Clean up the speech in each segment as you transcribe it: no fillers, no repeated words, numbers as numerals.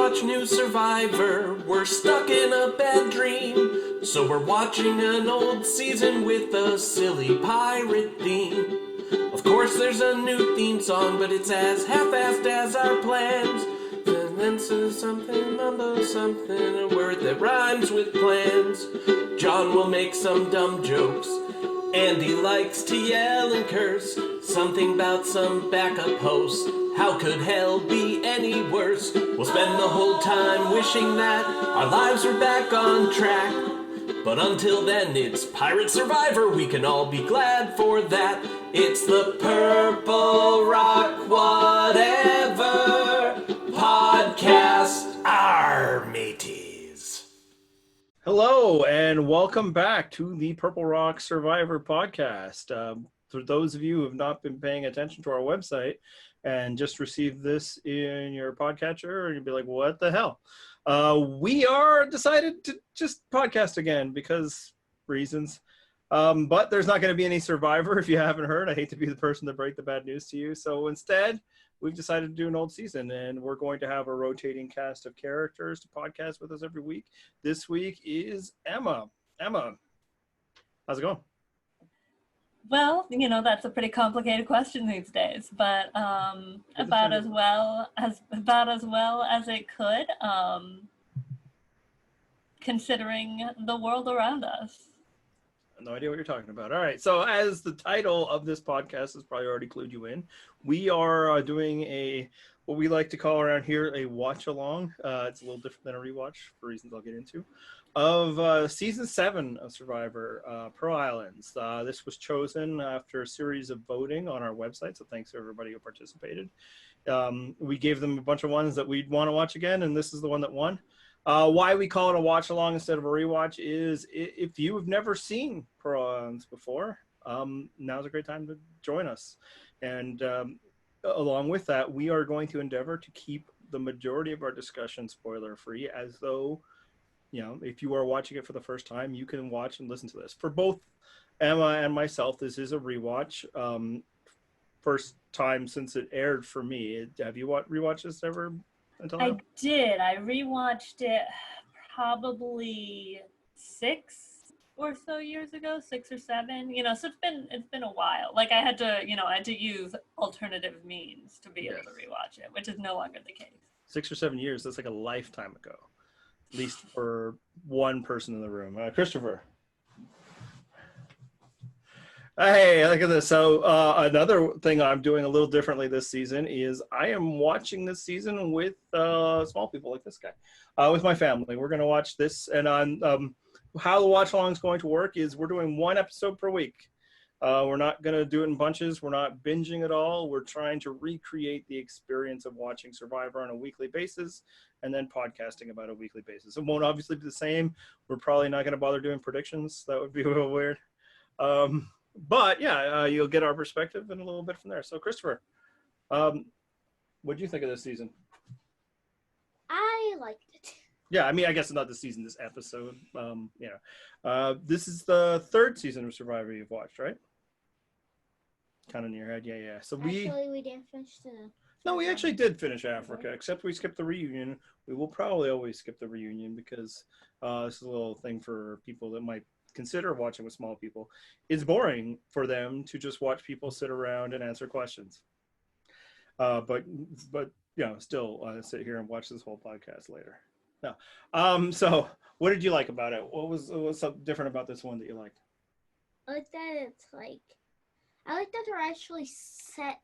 watch new Survivor. We're stuck in a bad dream, so we're watching an old season with a silly pirate theme. Of course there's a new theme song, but it's as half-assed as our plans. And then something, mumbo something, a word that rhymes with plans. John will make some dumb jokes. Andy likes to yell and curse. Something about some backup hosts. How could hell be any worse? We'll spend the whole time wishing that our lives were back on track. But until then, it's Pirate Survivor. We can all be glad for that. It's the Purple Rock Whatever Podcast, our mateys. Hello, and welcome back to the Purple Rock Survivor Podcast. For those of you who have not been paying attention to our website and just received this in your podcatcher, you'd be like, what the hell? We are decided to just podcast again because reasons. But there's not going to be any Survivor if you haven't heard. I hate to be the person to break the bad news to you. So instead, we've decided to do an old season, and we're going to have a rotating cast of characters to podcast with us every week. This week is Emma. Emma, how's it going? Well, you know, that's a pretty complicated question these days, but about as well as it could, considering the world around us. No idea what you're talking about. All right. So as the title of this podcast has probably already clued you in, we are doing what we like to call around here a watch along. It's a little different than a rewatch for reasons I'll get into, of season 7 of Survivor, Pearl Islands. This was chosen after a series of voting on our website. So thanks to everybody who participated. We gave them a bunch of ones that we'd want to watch again, and this is the one that won. Why we call it a watch along instead of a rewatch is if you have never seen Pearl Islands before, now's a great time to join us. And along with that, we are going to endeavor to keep the majority of our discussion spoiler free, as though, you know, if you are watching it for the first time, you can watch and listen to this. For both Emma and myself, this is a rewatch. First time since it aired for me. Have you rewatched this ever? I did. I rewatched it probably 6 or so years ago, 6 or 7. You know, so it's been a while. Like I had to use alternative means to be able to rewatch it, which is no longer the case. 6 or 7 years. That's like a lifetime ago, at least for one person in the room. Christopher. Hey, look at this. So another thing I'm doing a little differently this season is I am watching this season with small people like this guy, with my family. We're going to watch this, and how the watch along is going to work is we're doing one episode per week. We're not going to do it in bunches. We're not binging at all. We're trying to recreate the experience of watching Survivor on a weekly basis and then podcasting about a weekly basis. It won't obviously be the same. We're probably not going to bother doing predictions. That would be a little weird. But yeah, you'll get our perspective and a little bit from there. So Christopher, what do you think of this season? I liked it. Yeah, I mean, I guess not this season, this episode. This is the 3rd season of Survivor you've watched, right? Kind of in your head, yeah. So we didn't finish the... No, we actually did finish Africa, except we skipped the reunion. We will probably always skip the reunion because this is a little thing for people that might consider watching with small people. It's boring for them to just watch people sit around and answer questions. But you know, still sit here and watch this whole podcast later. No. So what did you like about it? What was something different about this one that you liked? I like that I like that they're actually set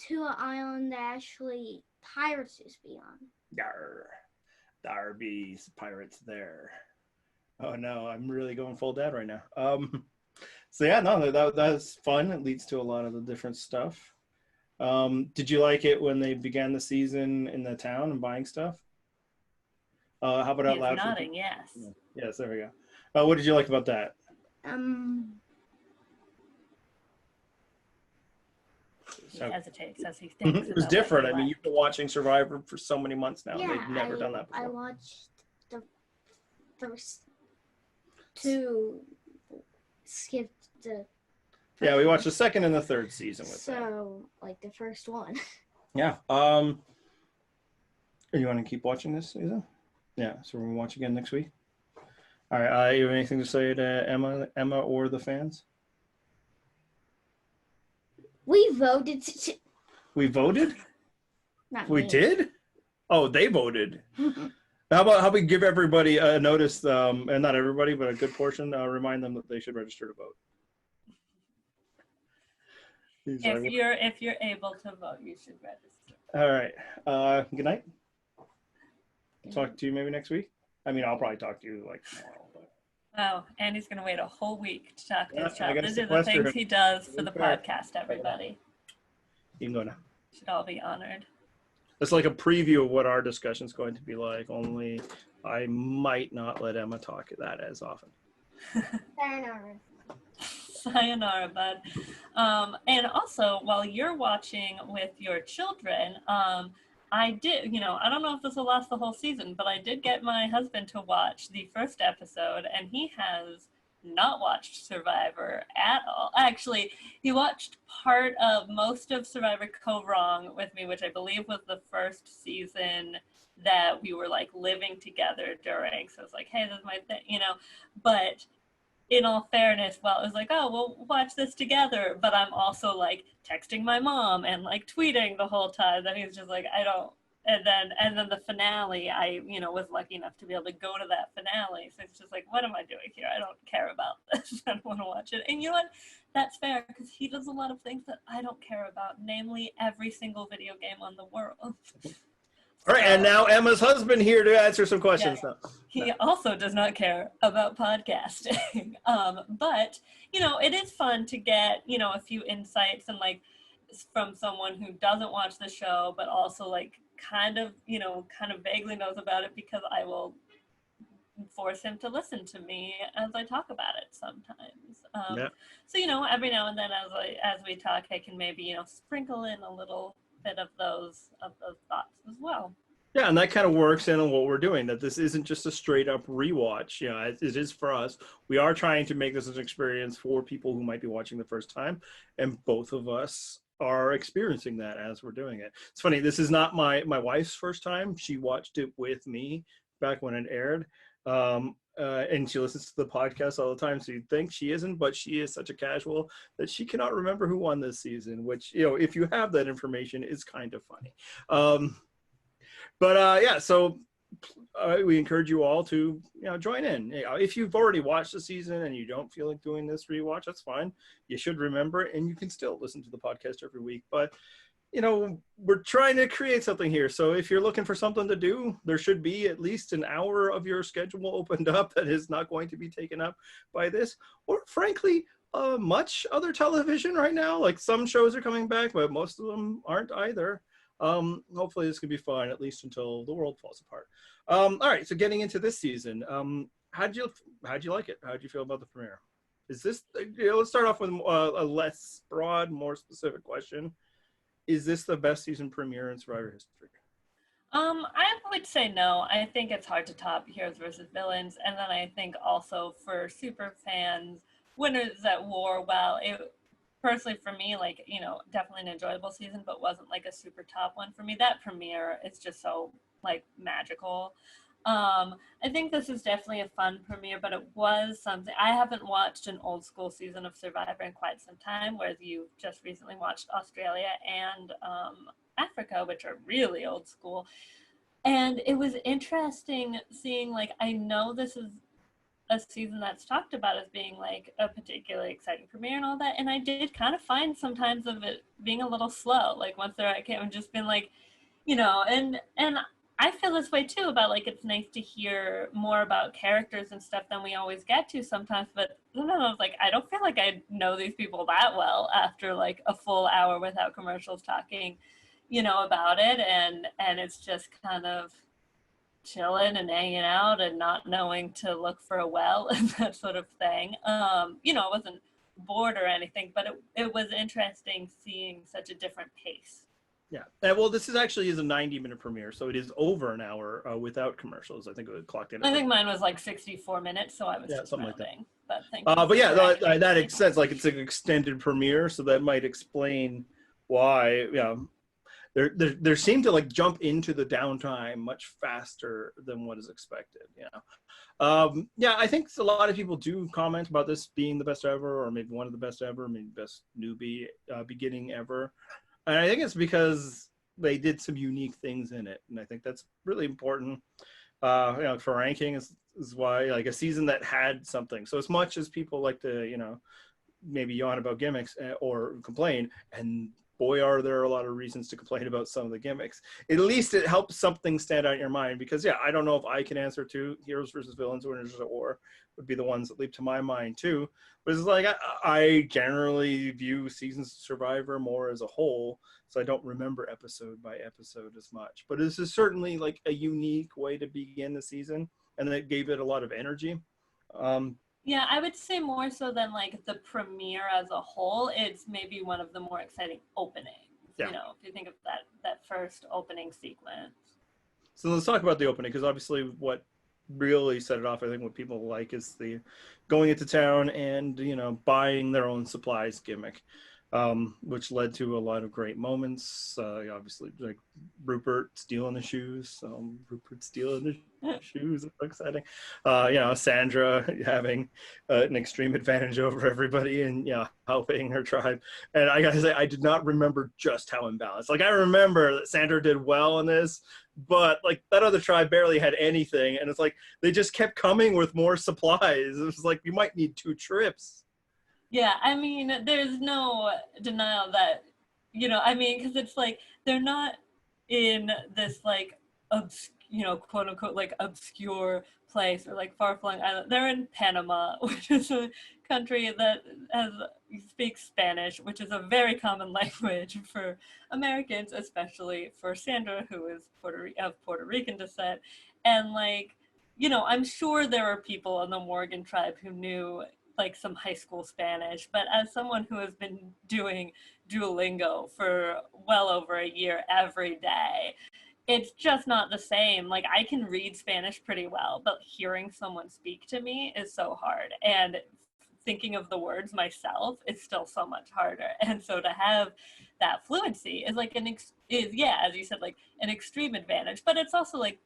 to an island that actually pirates used to be on. There be pirates there. Oh no, I'm really going full dad right now. So yeah, no, that's fun. It leads to a lot of the different stuff. Did you like it when they began the season in the town and buying stuff? How about out loud? Nodding, yes. Yes, there we go. What did you like about that? He hesitates as he thinks. It was different. I mean, you've been watching Survivor for so many months now. Yeah, They've never done that before. I watched the first 2, skipped the... Yeah, we watched the 2nd and the 3rd season with that. So, like the first one. Yeah. You want to keep watching this season? Yeah, so we're going to watch again next week. All right, you have anything to say to Emma or the fans? We voted. We voted? Not We me. did? Oh, they voted. How we give everybody a notice, and not everybody, but a good portion, remind them that they should register to vote. If you're able to vote, you should register. All right. Good night. Talk to you maybe next week. I mean, I'll probably talk to you like tomorrow. But... Oh, Andy's going to wait a whole week to talk to his I child. gotta These are the sequester things him. he does for the Fair. podcast, everybody. You can go now. Should all be honored. It's like a preview of what our discussion is going to be like, only I might not let Emma talk that as often. Sayonara. Sayonara, bud. And also, while you're watching with your children, I did, I don't know if this will last the whole season, but I did get my husband to watch the first episode, and he has not watched Survivor at all. Actually, he watched most of Survivor Go Wrong with me, which I believe was the first season that we were like living together during. So it's like, hey, this is my thing, but in all fairness, well, it was like, oh, we'll watch this together, but I'm also like texting my mom and like tweeting the whole time. Then he's just like, I don't. And then the finale, I was lucky enough to be able to go to that finale. So it's just like, what am I doing here? I don't care about this. I don't want to watch it. And you know what? That's fair, because he does a lot of things that I don't care about, namely every single video game on the world. All right, and now Emma's husband here to answer some questions. Yeah. Now. He also does not care about podcasting. But, it is fun to get, a few insights and like from someone who doesn't watch the show, but also like kind of vaguely knows about it, because I will force him to listen to me as I talk about it sometimes. Yeah. So, every now and then as we talk, I can maybe, sprinkle in a little bit of those thoughts as well. Yeah, and that kind of works in on what we're doing, that this isn't just a straight up rewatch. It is for us. We are trying to make this an experience for people who might be watching the first time, and both of us are experiencing that as we're doing it. It's funny, this is not my wife's first time. She watched it with me back when it aired. And she listens to the podcast all the time, so you'd think she isn't, but she is such a casual that she cannot remember who won this season, which, if you have that information, is kind of funny. So we encourage you all to join in. If you've already watched the season and you don't feel like doing this rewatch, that's fine. You should remember it, and you can still listen to the podcast every week. But we're trying to create something here. So if you're looking for something to do, there should be at least an hour of your schedule opened up that is not going to be taken up by this, or frankly, much other television right now. Like, some shows are coming back, but most of them aren't either. Hopefully this can be fun, at least until the world falls apart. All right, so getting into this season, how'd you like it? How'd you feel about the premiere? Is this, let's start off with a less broad, more specific question. Is this the best season premiere in Survivor history? I would say no. I think it's hard to top Heroes versus Villains, and then I think also for super fans, Winners at War, while it personally for me, like, definitely an enjoyable season, but wasn't like a super top one for me. That premiere is just so like magical. I think this is definitely a fun premiere, but it was something. I haven't watched an old school season of Survivor in quite some time, whereas you just recently watched Australia and Africa, which are really old school. And it was interesting seeing, like, I know this is a season that's talked about as being like a particularly exciting premiere and all that, and I did kind of find sometimes of it being a little slow, like once they're at camp, and just been like, and I feel this way too about, like, it's nice to hear more about characters and stuff than we always get to sometimes, but sometimes like I don't feel like I know these people that well after like a full hour without commercials talking about it, and it's just kind of chilling and hanging out and not knowing to look for a well and that sort of thing. I wasn't bored or anything, but it was interesting seeing such a different pace. Yeah. Well, this is a 90-minute premiere, so it is over an hour without commercials. I think it clocked in. I think mine was like 64 minutes, so I was just something rounding. But thank you. But yeah, that makes sense. Like, it's an extended premiere, so that might explain why. they seem to like jump into the downtime much faster than what is expected. Yeah, I think a lot of people do comment about this being the best ever, or maybe one of the best ever, maybe best newbie beginning ever. And I think it's because they did some unique things in it, and I think that's really important. For ranking is why like a season that had something. So as much as people like to maybe yawn about gimmicks or complain, and boy are there a lot of reasons to complain about some of the gimmicks, at least it helps something stand out in your mind. Because I don't know if I can answer to heroes versus villains, winners at war would be the ones that leap to my mind too. But it's like I generally view seasons of Survivor more as a whole, so I don't remember episode by episode as much. But this is certainly like a unique way to begin the season, and that gave it a lot of energy. Yeah, I would say more so than like the premiere as a whole, it's maybe one of the more exciting openings. Yeah. If you think of that first opening sequence. So let's talk about the opening, because obviously what really set it off, I think what people like, is the going into town and buying their own supplies gimmick, which led to a lot of great moments. Obviously, like Rupert stealing the shoes. Rupert stealing the shoes is exciting. Sandra having an extreme advantage over everybody and helping her tribe. And I gotta say, I did not remember just how imbalanced. Like I remember that Sandra did well in this, but like that other tribe barely had anything, and it's like they just kept coming with more supplies. It was like you might need 2 trips. Yeah, I mean, there's no denial that, because it's like they're not in this like quote unquote like obscure place or like far-flung island. They're in Panama, which is a country that speaks Spanish, which is a very common language for Americans, especially for Sandra, who is of Puerto Rican descent. And like, I'm sure there are people on the Morgan tribe who knew like some high school Spanish, but as someone who has been doing Duolingo for well over a year every day, it's just not the same. Like I can read Spanish pretty well, but hearing someone speak to me is so hard. And thinking of the words myself is still so much harder. And so to have that fluency is like as you said, like an extreme advantage, but it's also like,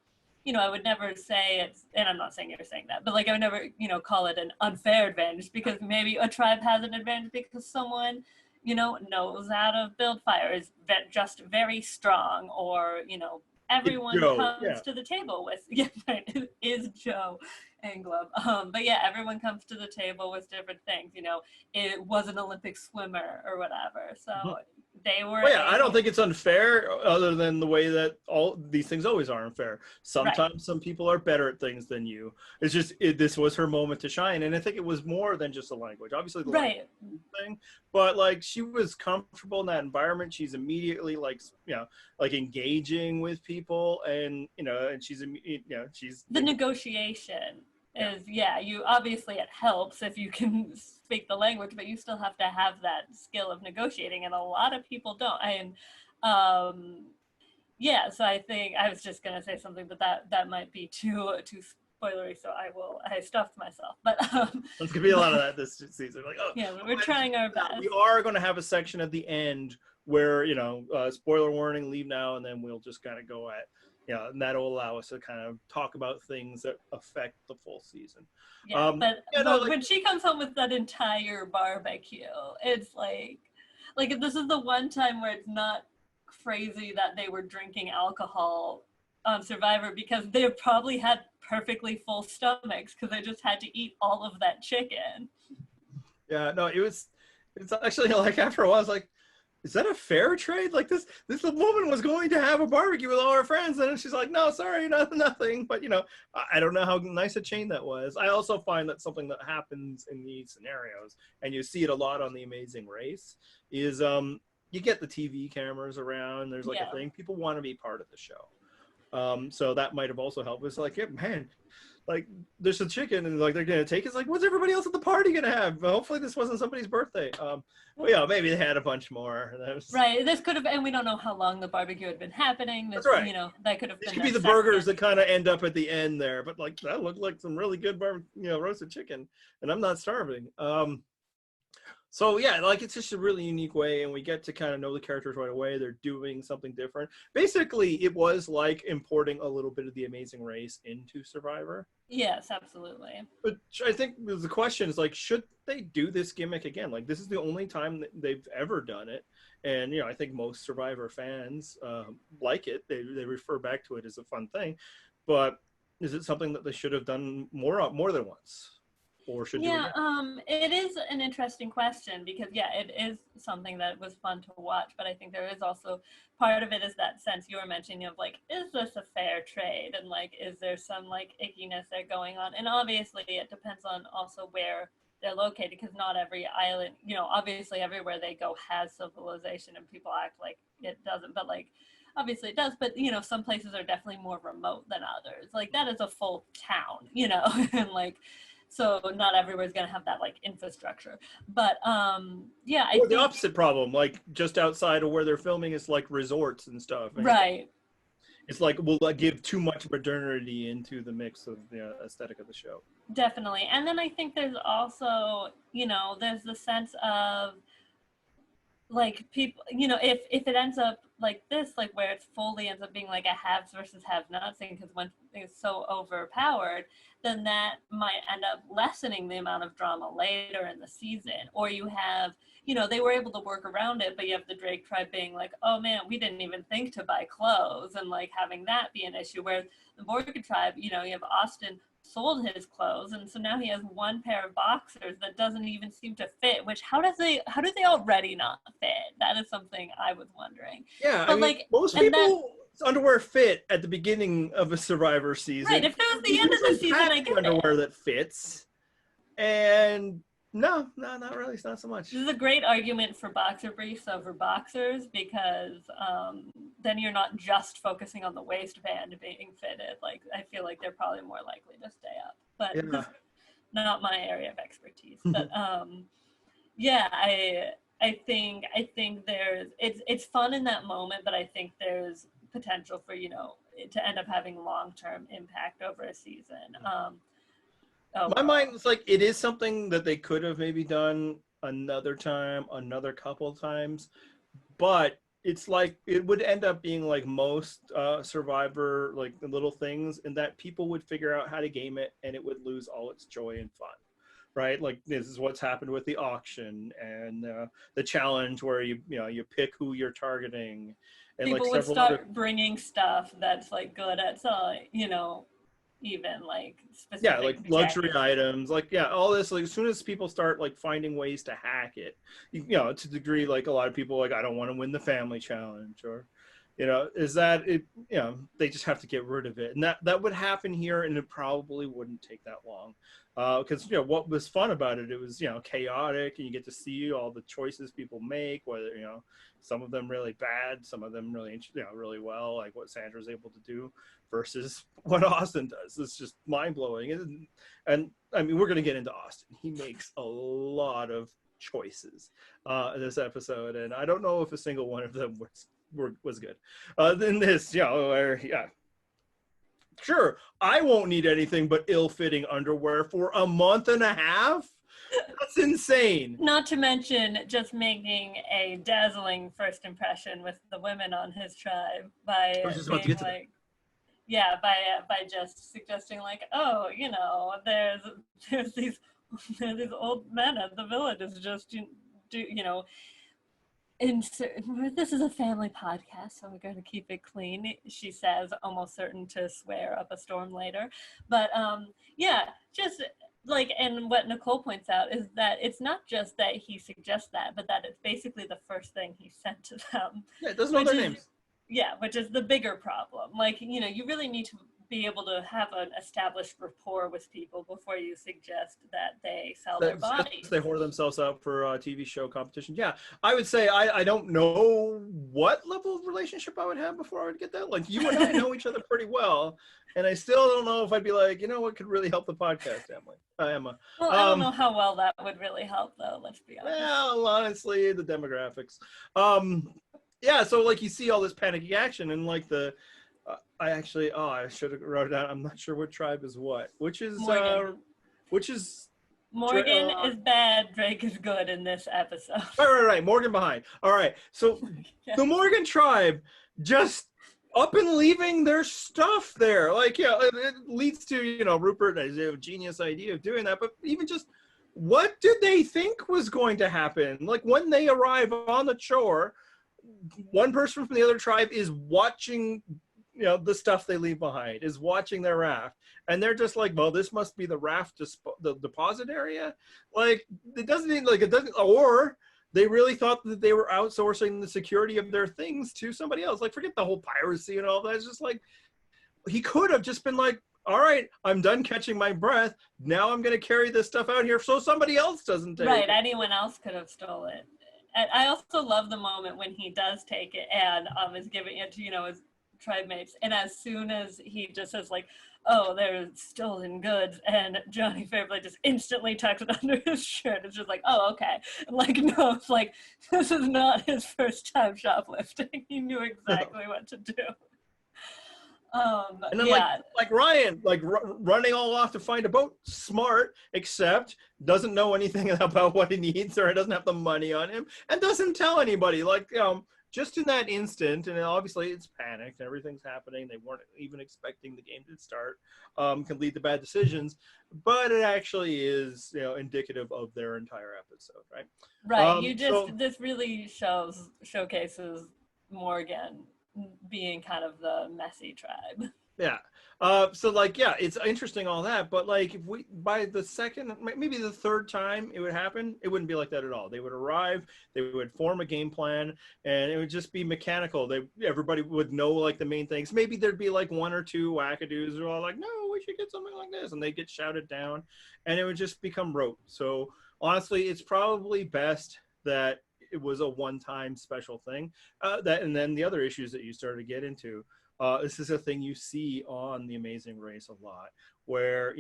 I would never say it's, and I'm not saying you're saying that, but like I would never, call it an unfair advantage, because maybe a tribe has an advantage because someone, knows how to build fire, is just very strong, or, everyone comes to the table with, is Joe and Glove. But yeah, everyone comes to the table with different things, it was an Olympic swimmer or whatever. So they were. Well, I don't think it's unfair, other than the way that all these things always are unfair. Sometimes some people are better at things than you. It's just this was her moment to shine, and I think it was more than just the language. Obviously, the language thing, but like she was comfortable in that environment. She's immediately like engaging with people, and and she's the negotiation. You obviously, it helps if you can speak the language, but you still have to have that skill of negotiating, and a lot of people don't. And so I think I was just gonna say something, but that might be too spoilery, so I stuffed myself. But there's gonna be a lot of that this season. Like, we're trying our best. We are gonna have a section at the end where spoiler warning, leave now, and then we'll just kind of go at. And that'll allow us to kind of talk about things that affect the full season. But when she comes home with that entire barbecue, it's like this is the one time where it's not crazy that they were drinking alcohol on Survivor, because they probably had perfectly full stomachs because they just had to eat all of that chicken. Yeah, no, it's actually like after a while, I was like, is that a fair trade? Like this woman was going to have a barbecue with all her friends, and she's like, no, sorry, nothing. But I don't know how nice a chain that was. I also find that something that happens in these scenarios, and you see it a lot on The Amazing Race, is you get the TV cameras around. There's like a thing. People want to be part of the show. So that might have also helped. It's like, man, like there's a chicken, and like they're gonna take it. It's like, what's everybody else at the party gonna have? Hopefully this wasn't somebody's birthday. Maybe they had a bunch more. Right. This could have, and we don't know how long the barbecue had been happening. That's right. That could have been. It could be the burgers that kind of end up at the end there, but like that looked like some really good roasted chicken, and I'm not starving. So yeah, like it's just a really unique way, and we get to kind of know the characters right away. They're doing something different. Basically, it was like importing a little bit of the Amazing Race into Survivor. Yes, absolutely. But I think the question is like, should they do this gimmick again? Like, this is the only time that they've ever done it, and I think most Survivor fans like it. They refer back to it as a fun thing, but is it something that they should have done more than once? Or should do again? It is an interesting question because it is something that was fun to watch, but I think there is also part of it is that sense you were mentioning of like, is this a fair trade, and like, is there some like ickiness there going on? And obviously it depends on also where they're located, because not every island, obviously everywhere they go has civilization and people act like it doesn't, but like obviously it does, but some places are definitely more remote than others. Like that is a full town, and like, so not everywhere's going to have that like infrastructure, but the opposite problem, like just outside of where they're filming is like resorts and stuff, right? It's like we'll give too much modernity into the mix of the aesthetic of the show. Definitely. And then I think there's also there's the sense of like people, if it ends up like this, like where it fully ends up being like a haves versus have-nots thing, because when it's so overpowered, then that might end up lessening the amount of drama later in the season. Or you have, they were able to work around it, but you have the Drake tribe being like, oh man, we didn't even think to buy clothes, and like having that be an issue. Where the Morgan tribe, you have Austin sold his clothes, and so now he has one pair of boxers that doesn't even seem to fit, which how do they already not fit? That is something I was wondering. Yeah, but I mean, like most people underwear fit at the beginning of a Survivor season, right? If it was the end of the season, I get underwear that fits. And no, not really. It's not so much. This is a great argument for boxer briefs over boxers, because then you're not just focusing on the waistband being fitted. Like, I feel like they're probably more likely to stay up, but not my area of expertise. But I think there's it's fun in that moment, but I think there's potential for to end up having long-term impact over a season. My mind is like, it is something that they could have maybe done another couple times, but it's like it would end up being like most Survivor, like the little things, in that people would figure out how to game it and it would lose all its joy and fun, right? Like this is what's happened with the auction and the challenge where you pick who you're targeting, and people like would start bringing stuff that's like good at even like specific like luxury items, like all this, like as soon as people start like finding ways to hack it, to the degree like a lot of people like, I don't want to win the family challenge, or is that it, they just have to get rid of it, and that would happen here, and it probably wouldn't take that long, because what was fun about it, it was chaotic, and you get to see all the choices people make, whether some of them really bad, some of them really really well, like what Sandra's able to do versus what Austin does. It's just mind-blowing. And I mean, we're going to get into Austin. He makes a lot of choices in this episode, and I don't know if a single one of them was good. Than this, where sure, I won't need anything but ill-fitting underwear for a month and a half. That's insane. Not to mention just making a dazzling first impression with the women on his tribe by being like, by just suggesting like, oh, there's these old men at the village. It's just this is a family podcast, so we're going to keep it clean, she says, almost certain to swear up a storm later. But just like, and what Nicole points out is that it's not just that he suggests that, but that it's basically the first thing he sent to them. Yeah, it doesn't know their names. Yeah, which is the bigger problem. Like, you really need to be able to have an established rapport with people before you suggest that they sell their bodies. They whore themselves out for a TV show competition. Yeah, I would say I don't know what level of relationship I would have before I would get that. Like, you and I know each other pretty well, and I still don't know if I'd be like, what could really help the podcast, Emma. Well, I don't know how well that would really help, though, let's be honest. Well, honestly, the demographics. So like you see all this panicky action, and like I should have wrote it down. I'm not sure what tribe is what. Which is Morgan is bad, Drake is good in this episode. Right. Morgan behind. All right. So Yeah. the Morgan tribe just up and leaving their stuff there. Like, yeah, it leads to, Rupert has a genius idea of doing that. But even just what did they think was going to happen? Like when they arrive on the shore, one person from the other tribe is watching, the stuff they leave behind, is watching their raft. And they're just like, well, this must be the raft, the deposit area. Like, or they really thought that they were outsourcing the security of their things to somebody else. Like, forget the whole piracy and all that. It's just like, he could have just been like, all right, I'm done catching my breath. Now I'm going to carry this stuff out here so somebody else doesn't take it. Right, anyone else could have stolen it. And I also love the moment when he does take it and is giving it to, his tribe mates. And as soon as he just says like, oh, they're stolen goods, and Johnny Fairplay just instantly tucks it under his shirt. It's just like, oh, okay. Like, no, it's like, this is not his first time shoplifting. He knew exactly what to do. And then yeah. like Ryan, running all off to find a boat, smart, except doesn't know anything about what he needs, or doesn't have the money on him, and doesn't tell anybody. Like, just in that instant, and obviously it's panicked, everything's happening, they weren't even expecting the game to start, can lead to bad decisions, but it actually is, indicative of their entire episode, right? Right, this really showcases Morgan being kind of the messy tribe. Yeah. So it's interesting all that, but like if we, by the second, maybe the third time it would happen, it wouldn't be like that at all. They would arrive, they would form a game plan, and it would just be mechanical. Everybody would know like the main things. Maybe there'd be like one or two wackadoos who are all like, no, we should get something like this, and they get shouted down, and it would just become rote. So honestly, it's probably best that it was a one-time special thing. And then the other issues that you started to get into. This is a thing you see on The Amazing Race a lot, where,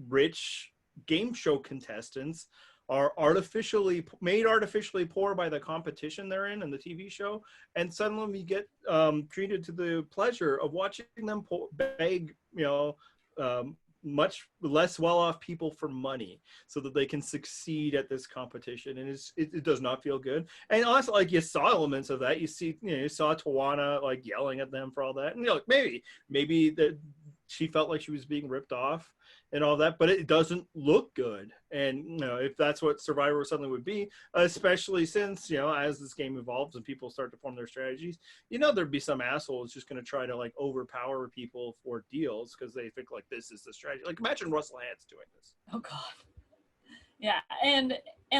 rich game show contestants are made artificially poor by the competition they're in the TV show, and suddenly we get treated to the pleasure of watching them beg, much less well-off people for money so that they can succeed at this competition, and it does not feel good. And also, like, you saw elements of that. You saw Tawana like yelling at them for all that, and maybe that she felt like she was being ripped off and all that, but it doesn't look good. And if that's what Survivor suddenly would be, especially since as this game evolves and people start to form their strategies, there'd be some assholes just going to try to like overpower people for deals because they think like this is the strategy. Like, imagine Russell Hantz doing this. Oh God. Yeah, and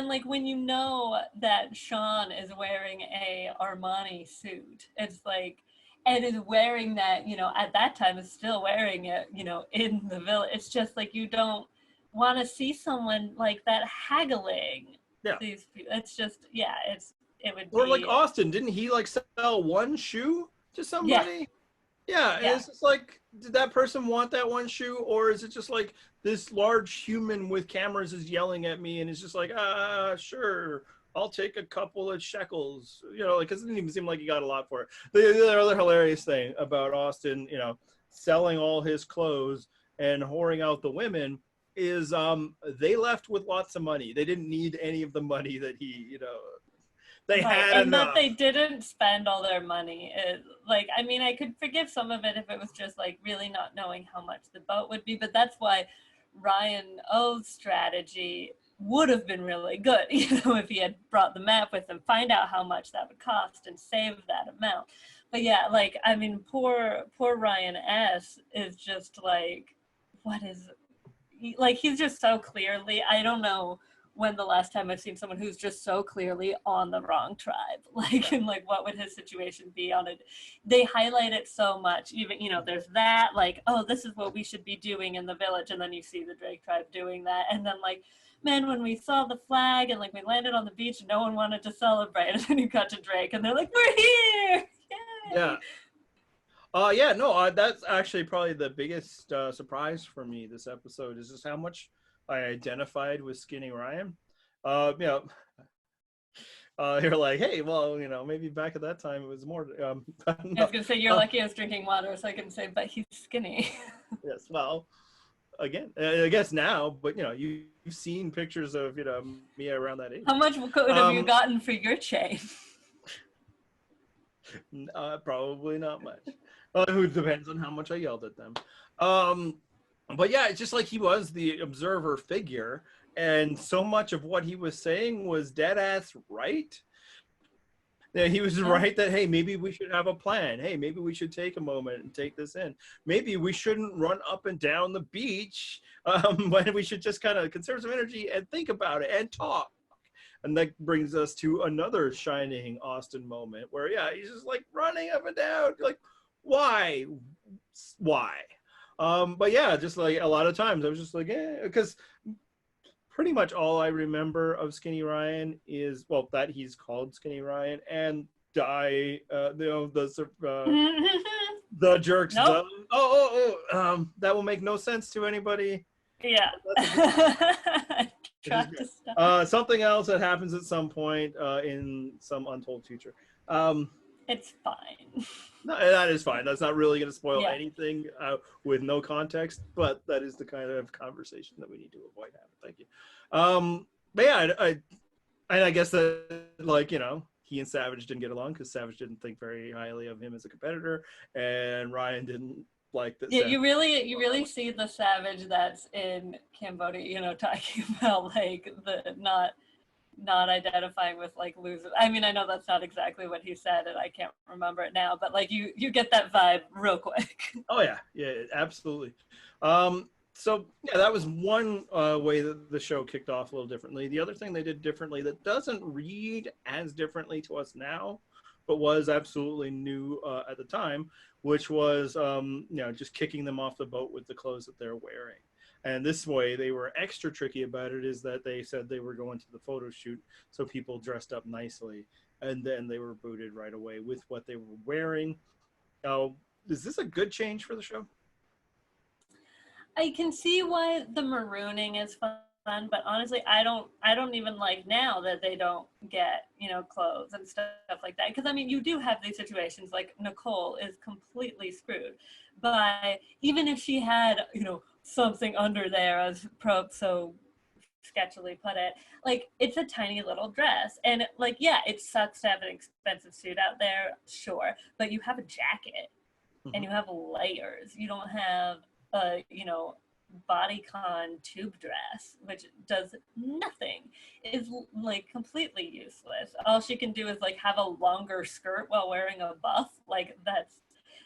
like when that Sean is wearing a Armani suit, it's like, and is wearing that, at that time is still wearing it, in the village. It's just like, you don't want to see someone like that haggling. Yeah. It's just, yeah, it would be. Or like Austin, didn't he like sell one shoe to somebody? Yeah. And it's just like, did that person want that one shoe? Or is it just like this large human with cameras is yelling at me and it's just like, sure, I'll take a couple of shekels, because it didn't even seem like he got a lot for it. The other hilarious thing about Austin, selling all his clothes and whoring out the women is they left with lots of money. They didn't need any of the money that he, they had and enough. that they didn't spend all their money. I could forgive some of it if it was just like really not knowing how much the boat would be, but that's why Ryan O's strategy would have been really good, if he had brought the map with him, find out how much that would cost and save that amount. But yeah, poor Ryan S is just like, he's just so clearly, I don't know when the last time I've seen someone who's just so clearly on the wrong tribe, and what would his situation be on it? They highlight it so much, even, there's that, oh, this is what we should be doing in the village, and then you see the Drake tribe doing that, and then man, when we saw the flag and we landed on the beach, no one wanted to celebrate, and then you got to Drake and they're like, we're here! Yay! Yeah. That's actually probably the biggest surprise for me this episode, is just how much I identified with Skinny Ryan. You're like, hey, well, maybe back at that time it was more. I was gonna say, you're lucky I was drinking water, so I can say, but he's skinny. Yes, well, again, I guess now, but you've seen pictures of Mia around that age. How much could have you gotten for your chain? Probably not much. Who depends on how much I yelled at them. But yeah, it's just like he was the observer figure, and so much of what he was saying was dead ass right. Yeah, he was right that, hey, maybe we should have a plan. Hey, maybe we should take a moment and take this in. Maybe we shouldn't run up and down the beach, but we should just kind of conserve some energy and think about it and talk. And that brings us to another shining Austin moment where, yeah, he's just like running up and down. Like, why? But yeah, just like a lot of times I was just like, because pretty much all I remember of Skinny Ryan is, well, that he's called Skinny Ryan and the jerks. Nope. That will make no sense to anybody. Yeah. Something else that happens at some point in some untold future. It's fine. No, that is fine. That's not really going to spoil anything with no context, but that is the kind of conversation that we need to avoid having. Thank you. But yeah, I guess that, like, he and Savage didn't get along because Savage didn't think very highly of him as a competitor, and Ryan didn't like that. Yeah, you really see the Savage that's in Cambodia, talking about like the not identifying with like losers. I mean, I know that's not exactly what he said and I can't remember it now, but like you get that vibe real quick. Oh yeah, absolutely. So yeah, that was one way that the show kicked off a little differently. The other thing they did differently that doesn't read as differently to us now, but was absolutely new at the time, which was just kicking them off the boat with the clothes that they're wearing. And this way, they were extra tricky about it, is that they said they were going to the photo shoot, so people dressed up nicely, and then they were booted right away with what they were wearing. Now, is this a good change for the show? I can see why the marooning is fun, but honestly, I don't even like now that they don't get, clothes and stuff like that. Because I mean, you do have these situations like Nicole is completely screwed, but even if she had, something under there, as Probe so sketchily put it, like it's a tiny little dress, and like, yeah, it sucks to have an expensive suit out there, sure, but you have a jacket and you have layers. You don't have a bodycon tube dress, which does nothing, is like completely useless. All she can do is like have a longer skirt while wearing a buff. Like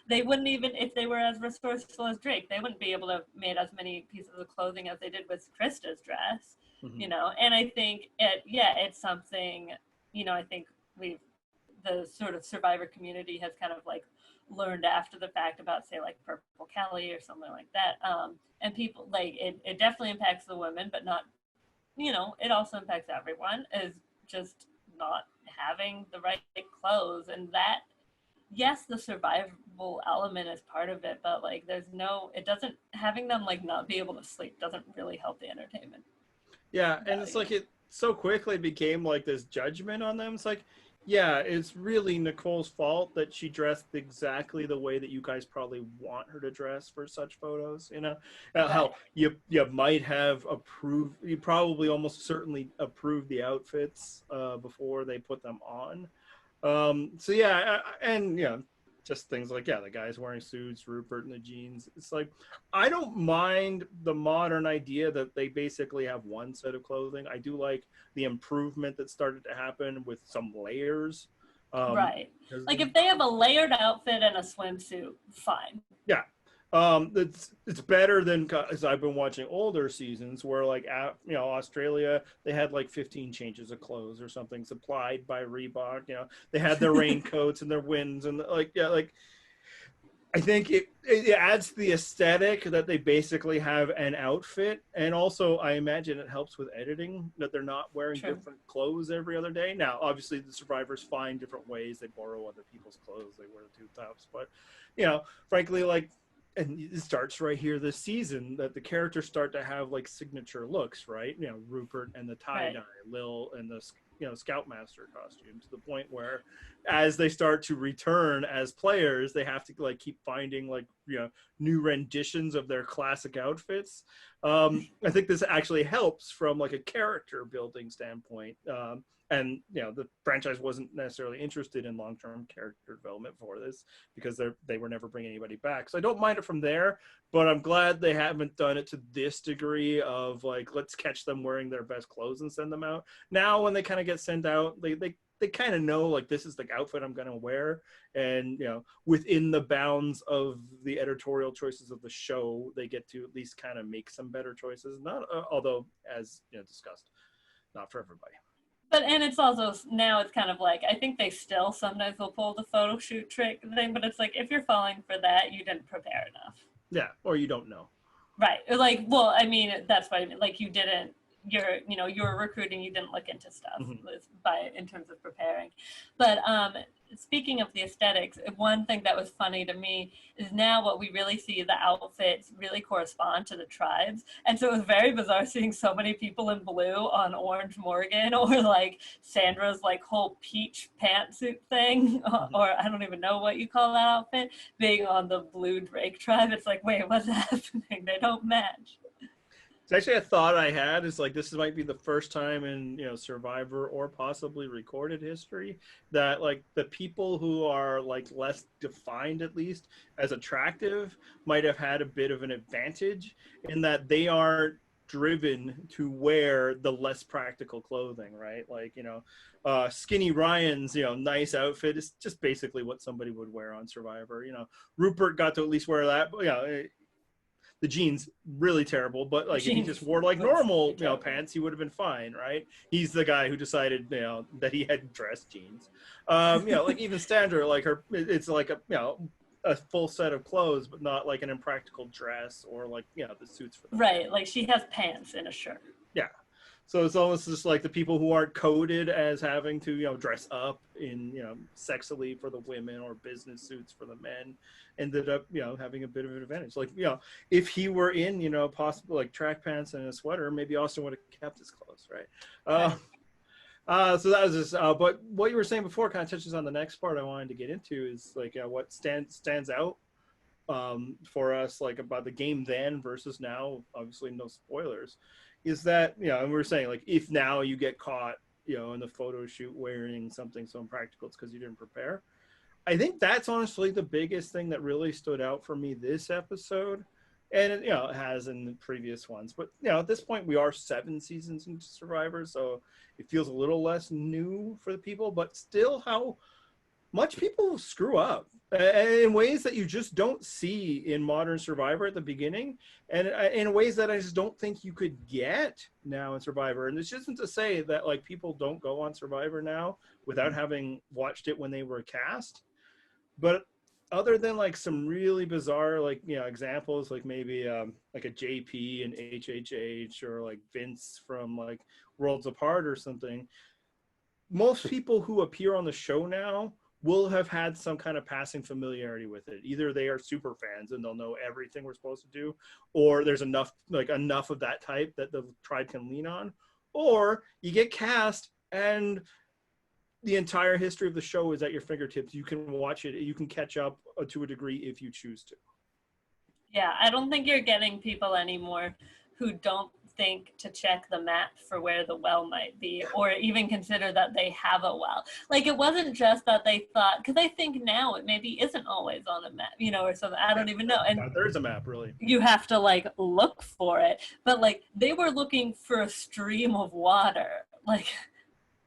they wouldn't even, if they were as resourceful as Drake, they wouldn't be able to have made as many pieces of clothing as they did with Krista's dress, and I think it's something, I think the sort of Survivor community has kind of like learned after the fact about, say, like Purple Kelly or something like that. And people, like, it definitely impacts the women, but not, it also impacts everyone, is just not having the right clothes. And that, yes, the survival element is part of it, but like having them like not be able to sleep doesn't really help the entertainment. Yeah, and it's like it so quickly became like this judgment on them. It's like, yeah, it's really Nicole's fault that she dressed exactly the way that you guys probably want her to dress for such photos. How you might have approved, you probably almost certainly approved the outfits before they put them on. So yeah, and just things like, the guys wearing suits, Rupert in the jeans. It's like, I don't mind the modern idea that they basically have one set of clothing. I do like the improvement that started to happen with some layers. Right. Like if they have a layered outfit and a swimsuit, fine. Yeah. It's better than, because I've been watching older seasons where like Australia, they had like 15 changes of clothes or something supplied by Reebok. They had their raincoats and their winds and I think it adds to the aesthetic that they basically have an outfit, and also I imagine it helps with editing that they're not wearing different clothes every other day. Now, obviously, the survivors find different ways. They borrow other people's clothes. They wear the tube tops, but frankly, like. And it starts right here this season that the characters start to have like signature looks, right? Rupert and the tie-dye, Lil and the Scoutmaster costume, to the point where as they start to return as players, they have to like keep finding like new renditions of their classic outfits. I think this actually helps from like a character building standpoint. And the franchise wasn't necessarily interested in long-term character development for this, because they were never bringing anybody back. So I don't mind it from there, but I'm glad they haven't done it to this degree of like, let's catch them wearing their best clothes and send them out. Now when they kind of get sent out, they kind of know like, this is the outfit I'm going to wear, and within the bounds of the editorial choices of the show, they get to at least kind of make some better choices. Not although, as discussed, not for everybody. But, and it's also, now it's kind of like, I think they still sometimes will pull the photo shoot trick thing, but it's like, if you're falling for that, you didn't prepare enough. Yeah, or you don't know. Right. Like, well, I mean, that's what I mean. Like, you didn't, you're recruiting, you didn't look into stuff in terms of preparing. But speaking of the aesthetics, one thing that was funny to me is now what we really see, the outfits really correspond to the tribes. And so it was very bizarre seeing so many people in blue on Orange Morgan, or like Sandra's like whole peach pantsuit thing, or I don't even know what you call that outfit, being on the blue Drake tribe. It's like, wait, what's happening? They don't match. It's actually a thought I had, is like, this might be the first time in Survivor or possibly recorded history that like the people who are like less defined, at least as attractive, might have had a bit of an advantage in that they aren't driven to wear the less practical clothing, right? Like Skinny Ryan's nice outfit is just basically what somebody would wear on Survivor. Rupert got to at least wear that, but the jeans really terrible, but like if he just wore like normal pants, he would have been fine, right? He's the guy who decided that he had dress jeans. Like even Standard, like it's like a full set of clothes, but not like an impractical dress or like the suits for them. Right, like she has pants and a shirt. Yeah. So it's almost just like the people who aren't coded as having to, dress up in, sexily for the women or business suits for the men, ended up, having a bit of an advantage. Like, if he were in, possible like track pants and a sweater, maybe Austin would have kept his clothes, right? So that was just, but what you were saying before kind of touches on the next part I wanted to get into, is like what stands out for us, like about the game then versus now, obviously no spoilers, is that, and we were saying like, if now you get caught, in the photo shoot wearing something so impractical, it's because you didn't prepare. I think that's honestly the biggest thing that really stood out for me this episode. And it, it has in the previous ones, but at this point we are 7 seasons into Survivor, so it feels a little less new for the people, but still how much people screw up in ways that you just don't see in modern Survivor at the beginning, and in ways that I just don't think you could get now in Survivor. And this isn't to say that like people don't go on Survivor now without having watched it when they were cast, but other than like some really bizarre like examples, like maybe like a JP and HHH, or like Vince from like Worlds Apart or something, most people who appear on the show now will have had some kind of passing familiarity with it. Either they are super fans and they'll know everything we're supposed to do, or there's enough of that type that the tribe can lean on, or you get cast and the entire history of the show is at your fingertips. You can watch it, you can catch up to a degree if you choose to. Yeah, I don't think you're getting people anymore who don't think to check the map for where the well might be, or even consider that they have a well. Like, it wasn't just that they thought, because I think now it maybe isn't always on a map, or something. I don't even know. And there is a map, really. You have to like look for it, but like they were looking for a stream of water, like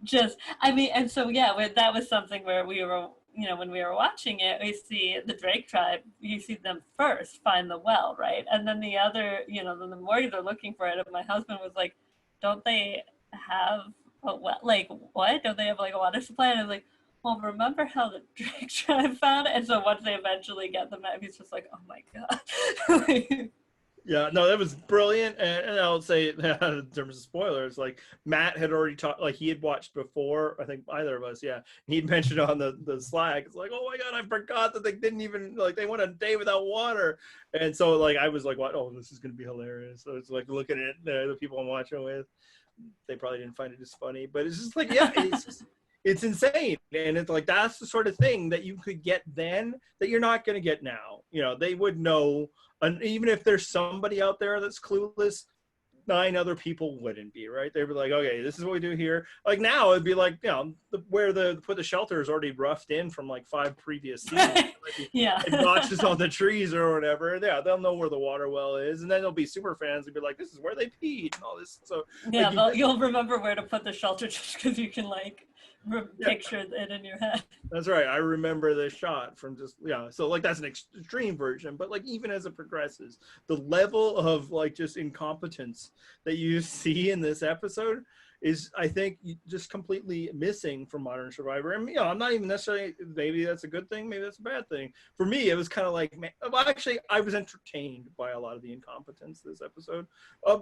just, I mean, and so yeah, that was something where we were, when we were watching it, we see the Drake tribe, you see them first find the well, right? And then the other, then the Morgans are looking for it. And my husband was like, don't they have a well? Like, what? Don't they have like a water supply? And I was like, well, remember how the Drake tribe found it? And so once they eventually get the map, he's just like, oh my God. Yeah, no, that was brilliant. And I'll say, in terms of spoilers, like Matt had already talked, like he had watched before, I think either of us, yeah. He'd mentioned on the Slack, it's like, oh my God, I forgot that they didn't even, like, they went a day without water. And so, like, I was like, what? Oh, this is going to be hilarious. So it's like looking at the people I'm watching with. they probably didn't find it as funny, but it's just like, yeah, it's insane. And it's like, that's the sort of thing that you could get then that you're not going to get now. You know, they would know, and even if there's somebody out there that's clueless, 9 other people wouldn't be, right? They'd be like, okay, this is what we do here. Like now it'd be like, you know, where the shelter is already roughed in from like 5 previous seasons. Yeah. And notches on the trees or whatever. Yeah, they'll know where the water well is, and then there'll be super fans and be like, this is where they peed and all this. So yeah, like, you'll remember where to put the shelter just because you can like picture it in your head. That's right. I remember this shot from just, yeah. So like that's an extreme version, but like even as it progresses, the level of like just incompetence that you see in this episode is, I think, just completely missing from Modern Survivor. And, you know, I'm not even necessarily, maybe that's a good thing, maybe that's a bad thing. For me, it was kind of like, well, actually, I was entertained by a lot of the incompetence this episode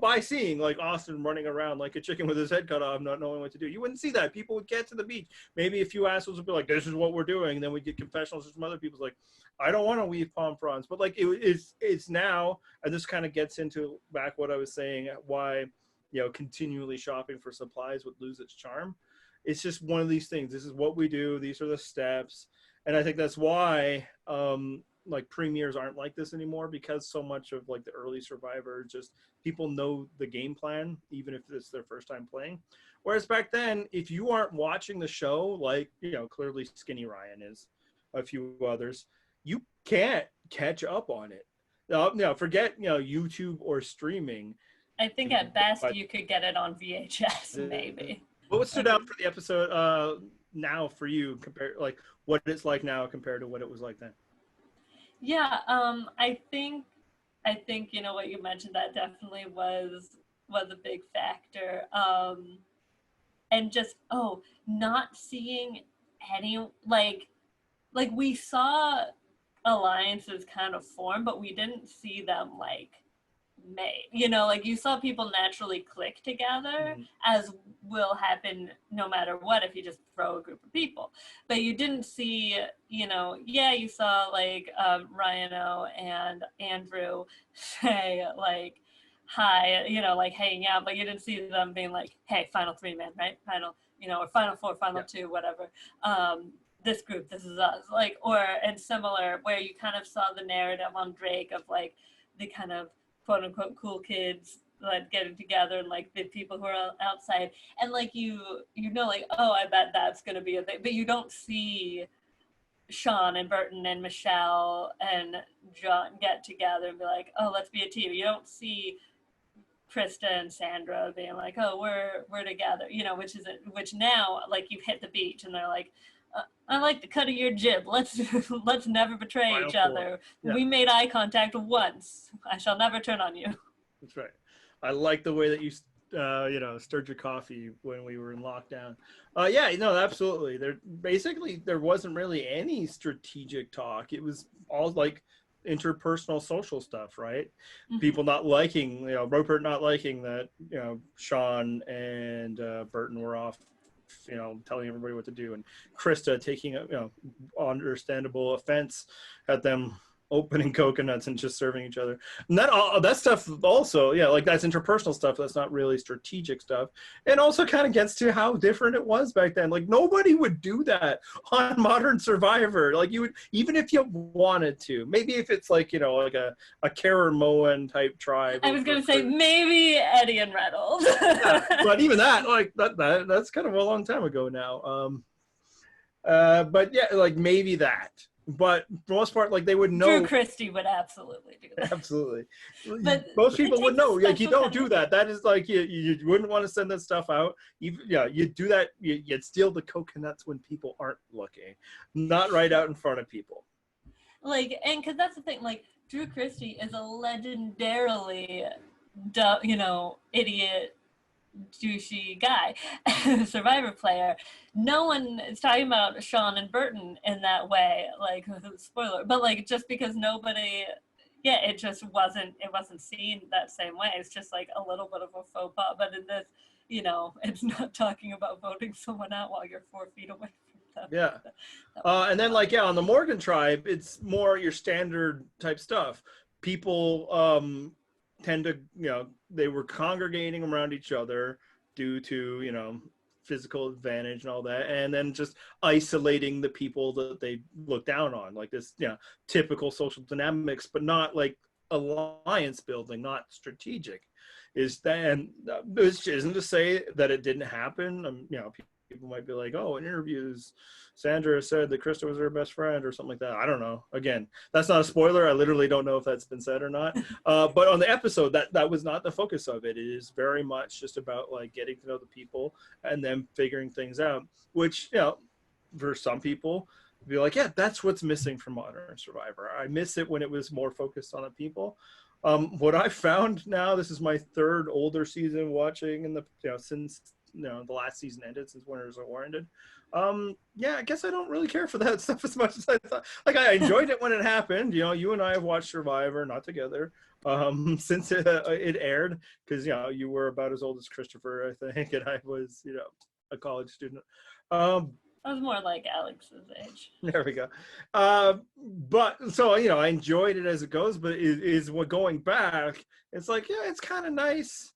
by seeing, like, Austin running around like a chicken with his head cut off, not knowing what to do. You wouldn't see that. People would get to the beach. Maybe a few assholes would be like, this is what we're doing. And then we'd get confessionals from other people's like, I don't want to weave palm fronds. But, like, it's now, and this kind of gets into back what I was saying, why, you know, continually shopping for supplies would lose its charm. It's just one of these things. This is what we do. These are the steps. And I think that's why like premieres aren't like this anymore, because so much of like the early Survivor, just people know the game plan, even if it's their first time playing. Whereas back then, if you aren't watching the show, like, you know, clearly Skinny Ryan is, a few others, you can't catch up on it. Now, forget, you know, YouTube or streaming. I think at best you could get it on VHS, maybe. What stood out for the episode now for you, compared, like what it's like now compared to what it was like then? Yeah, I think you know what you mentioned, that definitely was a big factor. And just not seeing any like we saw alliances kind of form, but we didn't see them like made, you know, like you saw people naturally click together, as will happen no matter what if you just throw a group of people. But you didn't see, you know, you saw like Ryan-O and Andrew say like hi, you know, like hanging out, but you didn't see them being like, hey, final 3 man, right? Final, you know, or final 4, final 2, whatever. This group, this is us, like, or and similar, where you kind of saw the narrative on Drake of like the kind of quote unquote cool kids like getting together and like the people who are outside, and like you know, like, oh, I bet that's gonna be a thing, but you don't see Sean and Burton and Michelle and John get together and be like, oh, let's be a team. You don't see Krista and Sandra being like, oh, we're together, you know, which now like you've hit the beach and they're like, I like the cut of your jib. Let's never betray each other. Yeah. We made eye contact once. I shall never turn on you. That's right. I like the way that you you know, stirred your coffee when we were in lockdown. Yeah, no, absolutely. There wasn't really any strategic talk. It was all like interpersonal social stuff, right? People not liking, you know, Rupert not liking that, you know, Sean and Burton were off, you know, telling everybody what to do, and Krista taking a, you know, understandable offense at them opening coconuts and just serving each other. And that stuff also, yeah, like that's interpersonal stuff. That's not really strategic stuff. And also kind of gets to how different it was back then. Like nobody would do that on Modern Survivor. Like you would, even if you wanted to, maybe if it's like, you know, like a Karen Moen type tribe. I was going to say maybe Eddie and Reynolds. Yeah, but even that, like that's kind of a long time ago now. But yeah, like maybe that. But for the most part, like they would know. Drew Christie would absolutely do that. Absolutely. But most people would know. Like you don't do that. That is like you wouldn't want to send that stuff out. You do that. You'd steal the coconuts when people aren't looking, not right out in front of people. Like, and because that's the thing. Like Drew Christie is a legendarily, you know, idiot, douchey guy, Survivor player. No one is talking about Sean and Burton in that way, like spoiler, but like just because nobody, it just wasn't seen that same way. It's just like a little bit of a faux pas, but in this, you know, it's not talking about voting someone out while you're 4 feet away from them. Yeah. And then like, on the Morgan tribe, it's more your standard type stuff. People tend to, you know, they were congregating around each other, due to, you know, physical advantage and all that, and then just isolating the people that they look down on, like this, you know, typical social dynamics, but not like alliance building, not strategic. Is then this isn't to say that it didn't happen. You know, people might be like, oh, in interviews, Sandra said that Krista was her best friend or something like that. I don't know. Again, that's not a spoiler. I literally don't know if that's been said or not. But on the episode, that was not the focus of it. It is very much just about like getting to know the people and then figuring things out, which, you know, for some people, be like, yeah, that's what's missing from Modern Survivor. I miss it when it was more focused on the people. What I found now, this is my third older season watching in the, you know, since, you know, the last season ended, since Winners at War ended. Yeah, I guess I don't really care for that stuff as much as I thought. Like, I enjoyed it when it happened. You know, you and I have watched Survivor, not together, since it aired, because, you know, you were about as old as Christopher, I think, and I was, you know, a college student. I was more like Alex's age. There we go. But so, you know, I enjoyed it as it goes, but is what going back, it's like, yeah, it's kind of nice,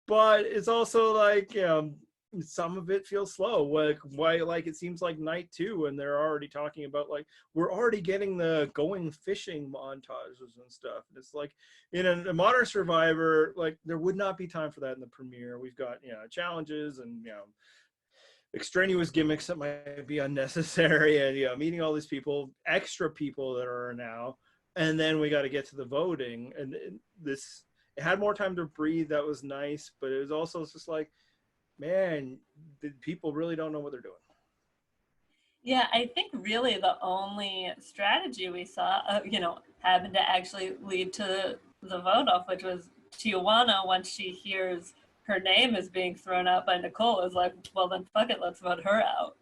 but it's also like, you know, some of it feels slow. Like it seems like night 2 and they're already talking about, like, we're already getting the going fishing montages and stuff. And it's like, in a Modern Survivor, like, there would not be time for that in the premiere. We've got, you know, challenges and, you know, extraneous gimmicks that might be unnecessary, and, you know, meeting all these people, extra people that are now, and then we got to get to the voting, and it had more time to breathe. That was nice, but it was also just like, man, the people really don't know what they're doing. Yeah, I think really the only strategy we saw, you know, happened to actually lead to the vote off, which was Tijuana, once she hears her name is being thrown out by Nicole, is like, well, then fuck it, let's vote her out.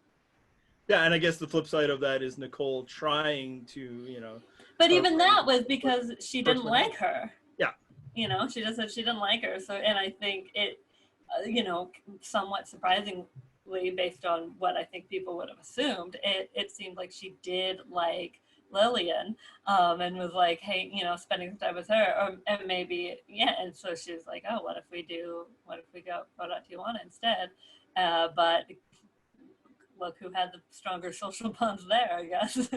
Yeah, and I guess the flip side of that is Nicole trying to, you know. But even that was because she didn't like her. Yeah. You know, she just said she didn't like her. So, and I think it, you know, somewhat surprisingly, based on what I think people would have assumed, it seemed like she did like Lillian, and was like, hey, you know, spending time with her, and maybe, yeah, and so she was like, oh, what if we go vote out Tijuana instead? But look who had the stronger social bonds there, I guess.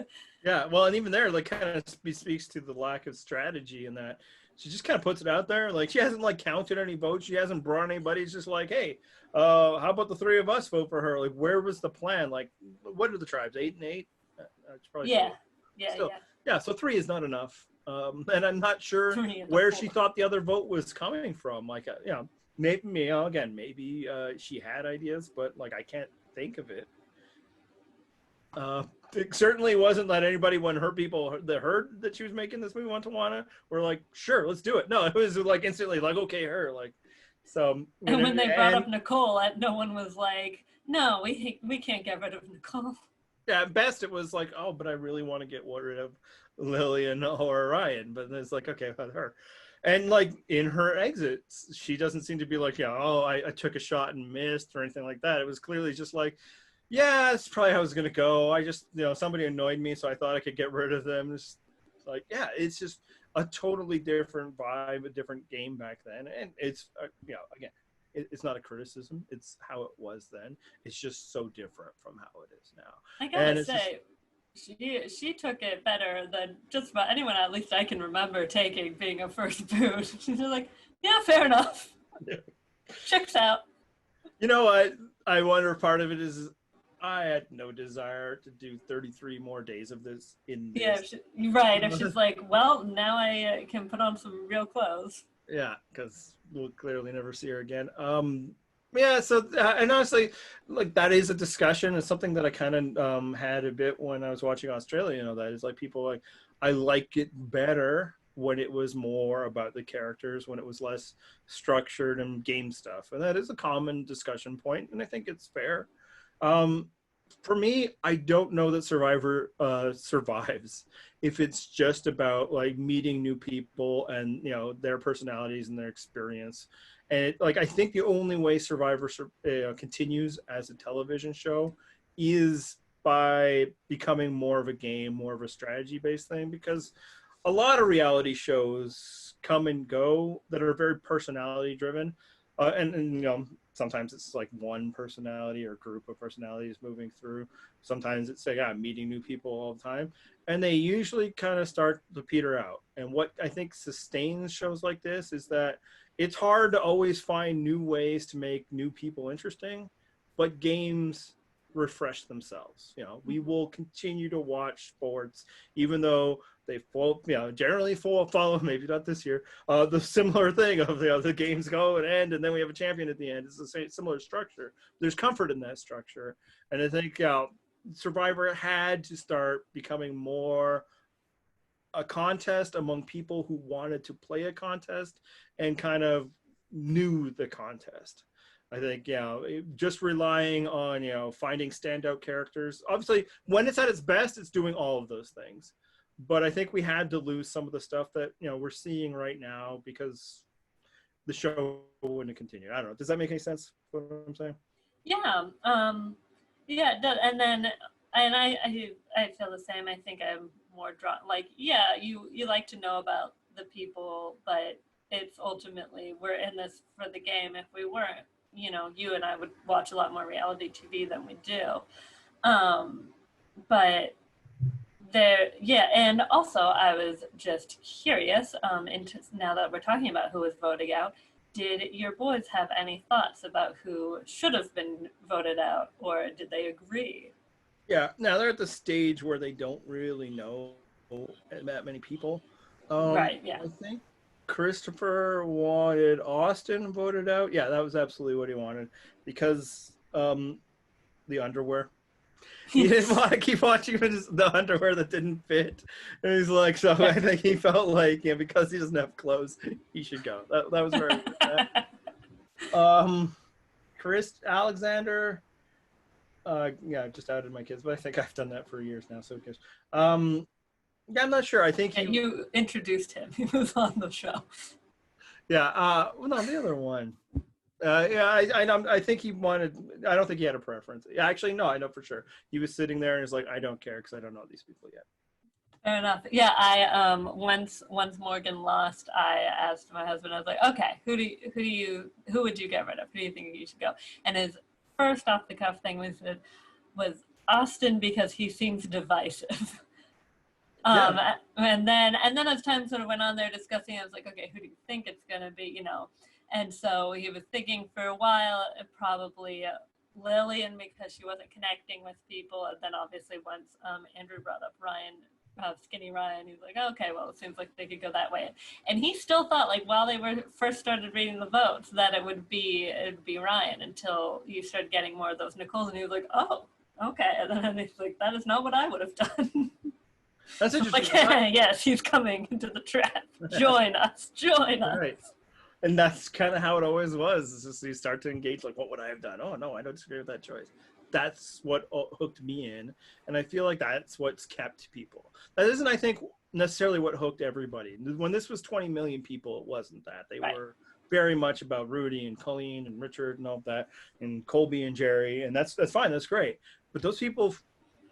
Yeah, well, and even there, like, kind of speaks to the lack of strategy in that she just kind of puts it out there. Like, she hasn't, like, counted any votes. She hasn't brought anybody. It's just like, hey, how about the 3 of us vote for her? Like, where was the plan? Like, what are the tribes? 8 and 8? Yeah. Yeah, so 3 is not enough. And I'm not sure where she thought the other vote was coming from. Like, you know, maybe, you know, again, maybe she had ideas, but, like, I can't think of it. It certainly wasn't that anybody, when her people that heard that she was making this movie want to wanna, were like, sure, let's do it. No, it was like instantly like, okay, her, like, so. And when they brought up Nicole, no one was like, no, we can't get rid of Nicole. Yeah, at best it was like, oh, but I really want to get rid of Lillian or Ryan, but it's like, okay, with her. And like in her exits, she doesn't seem to be like, yeah, oh, I took a shot and missed or anything like that. It was clearly just like, yeah, that's probably how it was going to go. I just, you know, somebody annoyed me, so I thought I could get rid of them. It's like, yeah, it's just a totally different vibe, a different game back then. And it's, you know, again, it's not a criticism. It's how it was then. It's just so different from how it is now. I gotta say, she took it better than just about anyone, at least I can remember, taking being a first boot. She's like, yeah, fair enough. Yeah. Checks out. You know what? I wonder if part of it is I had no desire to do 33 more days of this in this. Yeah, right. If she's like, well, now I can put on some real clothes. Yeah, because we'll clearly never see her again. Yeah, so, and honestly, like, that is a discussion. It's something that I kind of had a bit when I was watching Australia, you know, that is like, people like, I like it better when it was more about the characters, when it was less structured and game stuff. And that is a common discussion point, and I think it's fair. For me, I don't know that Survivor survives if it's just about like meeting new people and, you know, their personalities and their experience. And like, I think the only way Survivor continues as a television show is by becoming more of a game, more of a strategy-based thing, because a lot of reality shows come and go that are very personality-driven, and you know, sometimes it's like one personality or group of personalities moving through. Sometimes it's like meeting new people all the time, and they usually kind of start to peter out. And what I think sustains shows like this is that it's hard to always find new ways to make new people interesting, but games refresh themselves. We will continue to watch sports, even though they generally follow, maybe not this year, the similar thing of the games go and end, and then we have a champion at the end. It's the same similar structure. There's comfort in that structure, and I think Survivor had to start becoming more a contest among people who wanted to play a contest and kind of knew the contest. I think, just relying on, finding standout characters. Obviously, when it's at its best, it's doing all of those things. But I think we had to lose some of the stuff that, we're seeing right now because the show wouldn't continue. I don't know. Does that make any sense, what I'm saying? Yeah. Yeah, it does. And I feel the same. I think I'm more drawn. Like, yeah, you like to know about the people, but it's ultimately, we're in this for the game. If we weren't, you and I would watch a lot more reality TV than we do. But and also I was just curious, now that we're talking about who was voting out, did your boys have any thoughts about who should have been voted out, or did they agree? Yeah, now they're at the stage where they don't really know that many people. Right, yeah. I think Christopher wanted Austin voted out. Yeah, that was absolutely what he wanted because the underwear. He didn't want to keep watching the underwear that didn't fit. And he's like, so I think he felt like, because he doesn't have clothes, he should go. That was very good. Chris Alexander, just outed my kids, but I think I've done that for years now, so who cares? I'm not sure. I think you introduced him. He was on the show. Yeah. Well, no, the other one. I think he wanted. I don't think he had a preference. Actually, no, I know for sure. He was sitting there and he's like, I don't care because I don't know these people yet. Fair enough. Yeah, I once Morgan lost, I asked my husband. I was like, okay, who would you get rid of? Who do you think you should go? And his first off the cuff thing was Austin because he seems divisive. And then as time sort of went on, they're discussing. I was like, okay, who do you think it's gonna be? And so he was thinking for a while, probably Lillian because she wasn't connecting with people. And then obviously once Andrew brought up Ryan, Skinny Ryan, he was like, okay, well, it seems like they could go that way. And he still thought, like, while they were first started reading the votes, that it would be Ryan until you started getting more of those Nicoles. And he was like, oh, okay. And then he's like, that is not what I would have done. That's interesting. Like, yeah, she's coming into the trap. Join us. Right. And that's kind of how it always was. It's just you start to engage, like, what would I have done? Oh, no, I don't disagree with that choice. That's what hooked me in. And I feel like that's what's kept people. That isn't, I think, necessarily what hooked everybody. When this was 20 million people, it wasn't that. They were very much about Rudy and Colleen and Richard and all that, and Colby and Jerry. And that's fine. That's great. But those people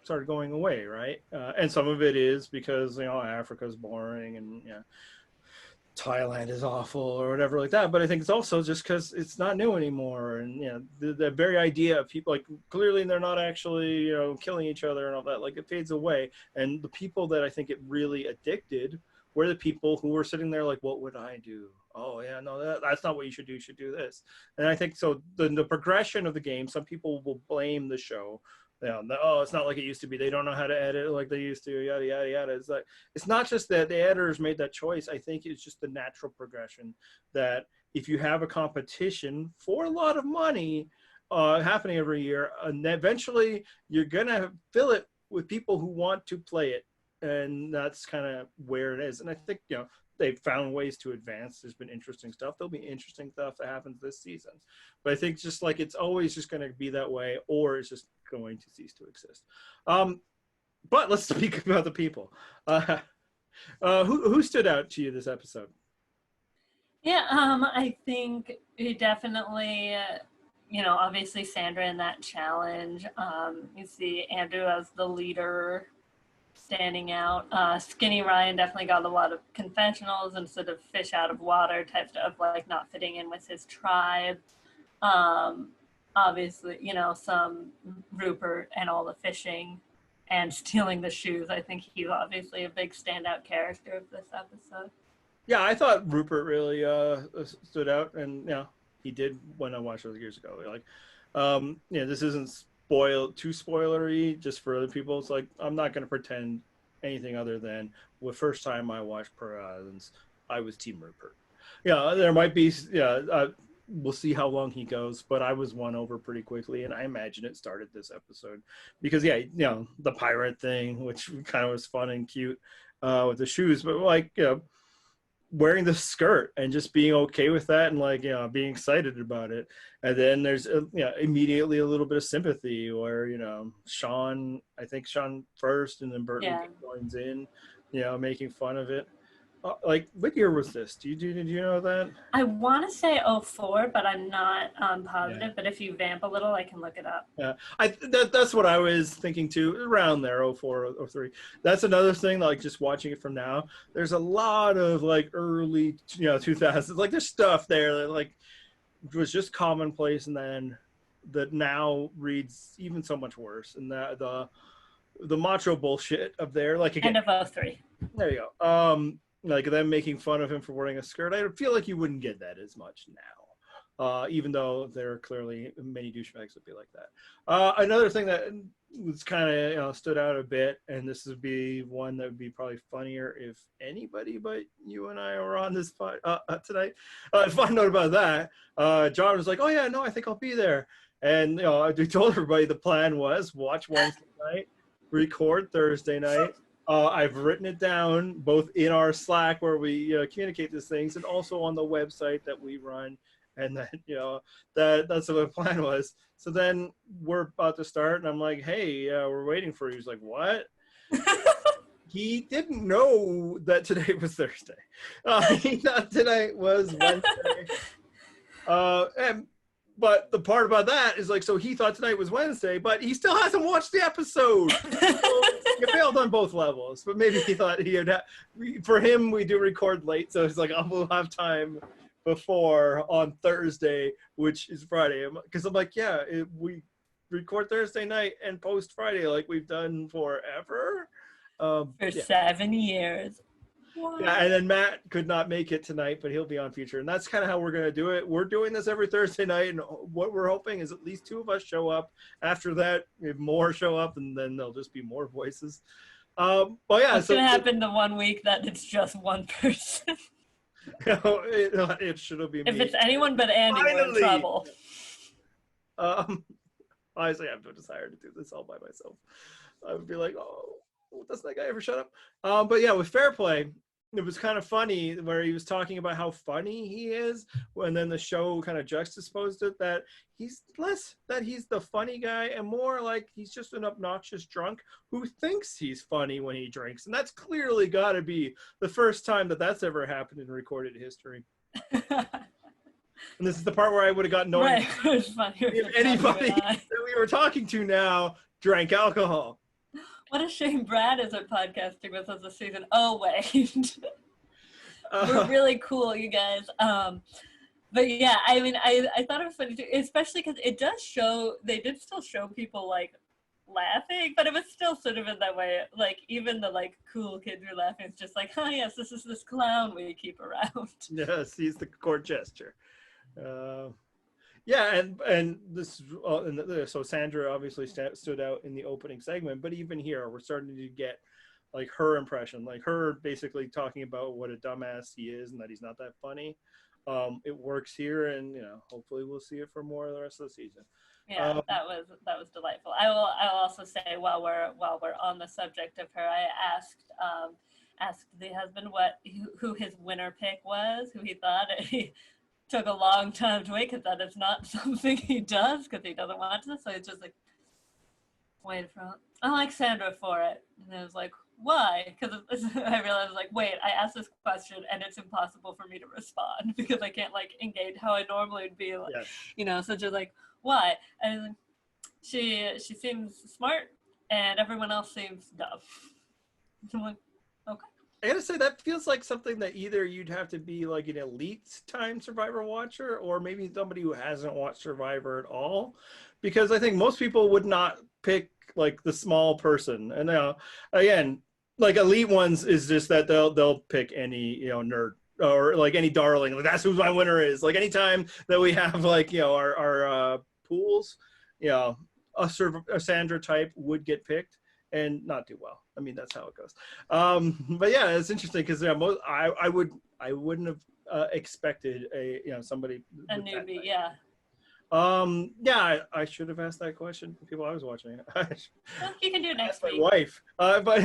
started going away, right? And some of it is because, Africa's boring and, Thailand is awful or whatever like that. But I think it's also just because it's not new anymore. And, the very idea of people, like, clearly they're not actually, killing each other and all that, like, it fades away. And the people that I think it really addicted were the people who were sitting there like, what would I do? Oh, yeah, no, that's not what you should do. You should do this. And I think so the progression of the game, some people will blame the show. It's not like it used to be. They don't know how to edit like they used to, yada, yada, yada. It's like, it's not just that the editors made that choice. I think it's just the natural progression that if you have a competition for a lot of money happening every year, and eventually you're going to fill it with people who want to play it. And that's kind of where it is. And I think, they've found ways to advance. There's been interesting stuff. There'll be interesting stuff that happens this season. But I think just like it's always just going to be that way, or it's just going to cease to exist. But let's speak about the people. Who stood out to you this episode? Yeah, I think it definitely, obviously Sandra in that challenge. You see Andrew as the leader standing out. Skinny Ryan definitely got a lot of confessionals and sort of fish out of water type stuff, like not fitting in with his tribe. Obviously, some Rupert and all the fishing and stealing the shoes. I think he's obviously a big standout character of this episode. Yeah, I thought Rupert really stood out, and he did when I watched it years ago. Like, this isn't too spoilery just for other people. It's like I'm not going to pretend anything other than the first time I watched Pearl Islands, I was Team Rupert. Yeah, there might be. We'll see how long he goes, but I was won over pretty quickly, and I imagine it started this episode because the pirate thing, which kind of was fun and cute with the shoes, but like wearing the skirt and just being okay with that and being excited about it. And then there's immediately a little bit of sympathy where Sean first, and then Burton joins in, making fun of it. What year was this? Did you know that? I want to say 2004, but I'm not positive. Yeah. But if you vamp a little, I can look it up. Yeah, that's what I was thinking too, around there, 2004, 2003. That's another thing, just watching it from now. There's a lot of early 2000s, there's stuff there that was just commonplace, and then that now reads even so much worse. And that the macho bullshit of there, again, end of 2003. There you go. Them making fun of him for wearing a skirt. I feel like you wouldn't get that as much now, even though there are clearly many douchebags that be like that. Another thing that was kind of stood out a bit, and this would be one that would be probably funnier if anybody but you and I were on this tonight. Fun note about that, John was like, "Oh yeah, no, I think I'll be there," and we told everybody the plan was watch Wednesday night, record Thursday night. I've written it down both in our Slack where we communicate these things, and also on the website that we run. And then, that's what the plan was. So then we're about to start, and I'm like, "Hey, we're waiting for you." He's like, "What?" He didn't know that today was Thursday. He thought tonight was Wednesday. But the part about that is so he thought tonight was Wednesday, but he still hasn't watched the episode. So you failed on both levels. But maybe he thought for him, we do record late. So it's we'll have time before on Thursday, which is Friday. Because I'm we record Thursday night and post Friday like we've done forever. For 7 years. What? Yeah, and then Matt could not make it tonight, but he'll be on future. And that's kind of how we're going to do it. We're doing this every Thursday night, and what we're hoping is at least 2 of us show up. After that, if more show up, and then there'll just be more voices. But yeah. What's going to happen the 1 week that it's just one person? It should be me. If it's anyone but Andy, we're in trouble. Honestly, I have no desire to do this all by myself. I would be like, "Oh, doesn't that guy ever shut up?" But yeah, with Fair Play, it was kind of funny where he was talking about how funny he is, and then the show kind of juxtaposed it that he's less that he's the funny guy and more like he's just an obnoxious drunk who thinks he's funny when he drinks. And that's clearly got to be the first time that that's ever happened in recorded history. And this is the part where I would have gotten right. It was funny if anybody that we were talking to now drank alcohol. What a shame Brad isn't podcasting with us this season. Oh, wait. We're really cool, you guys. But yeah, I mean, I thought it was funny too, especially because it does show, they did still show people laughing, but it was still sort of in that way. Even the cool kids were laughing. It's just oh yes, this is this clown we keep around. Yes, he's the court jester. Yeah, and this so Sandra obviously stood out in the opening segment, but even here we're starting to get her impression, her basically talking about what a dumbass he is and that he's not that funny. It works here, and hopefully we'll see it for more of the rest of the season. Yeah, that was delightful. I'll also say while we're on the subject of her, I asked the husband who his winner pick was, who he thought. He took a long time to wait because that is not something he does because he doesn't want to. So it's just wait for. I like Sandra for it, and I was like, why? Because I realized wait, I asked this question and it's impossible for me to respond because I can't engage how I normally would be. Yes. So just why? And she seems smart and everyone else seems dumb. So I'm okay. I gotta say that feels like something that either you'd have to be like an elite time Survivor watcher, or maybe somebody who hasn't watched Survivor at all, because I think most people would not pick like the small person. And again, like elite ones is just that they'll pick any nerd or like any darling. Like that's who my winner is. Like anytime that we have like our pools, a Sandra type would get picked and not do well. I mean, that's how it goes. But yeah, it's interesting because I wouldn't have expected somebody a newbie. Yeah. I should have asked that question to people I was watching. Well, you can do it next week. My wife, but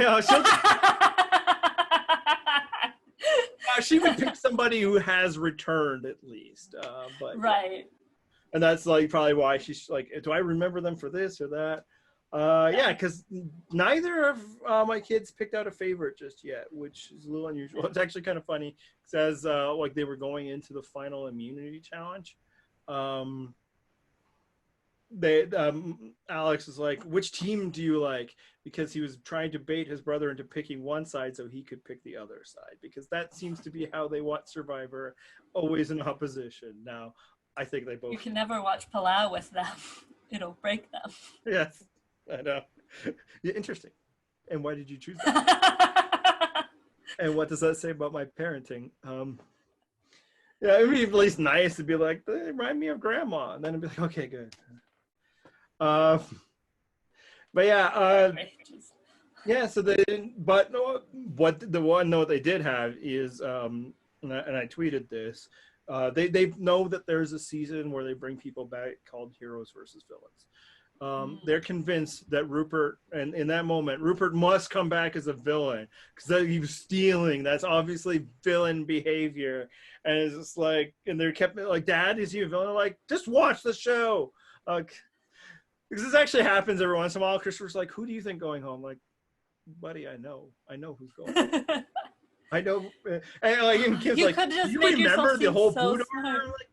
she would pick somebody who has returned at least. But right. And that's like probably why she's like, do I remember them for this or that? Yeah, because neither of my kids picked out a favorite just yet, which is a little unusual. It's actually kind of funny. It says like they were going into the final immunity challenge. Alex is like, which team do you like? Because he was trying to bait his brother into picking one side so he could pick the other side, because that seems to be how they watch Survivor, always in opposition. Now, I think they both. You can never watch Palau with them. It'll break them. Yes, I know. Yeah, interesting. And why did you choose that? And what does that say about my parenting? Yeah, it would be at least nice to be like, they remind me of grandma. And then it'd be like, okay, good. But yeah, yeah, so they didn't, but what the one note they did have is, and I tweeted this, they know that there's a season where they bring people back called Heroes versus Villains. They're convinced that Rupert, and in that moment, Rupert must come back as a villain because he was stealing. That's obviously villain behavior. And it's just like, and they kept like, Dad, is he a villain? Like, just watch the show. Because this actually happens every once in a while. Christopher's like, who do you think going home? Like, buddy, I know who's going home. I know. And like, and Kim's like, do you remember the whole boot order? Like,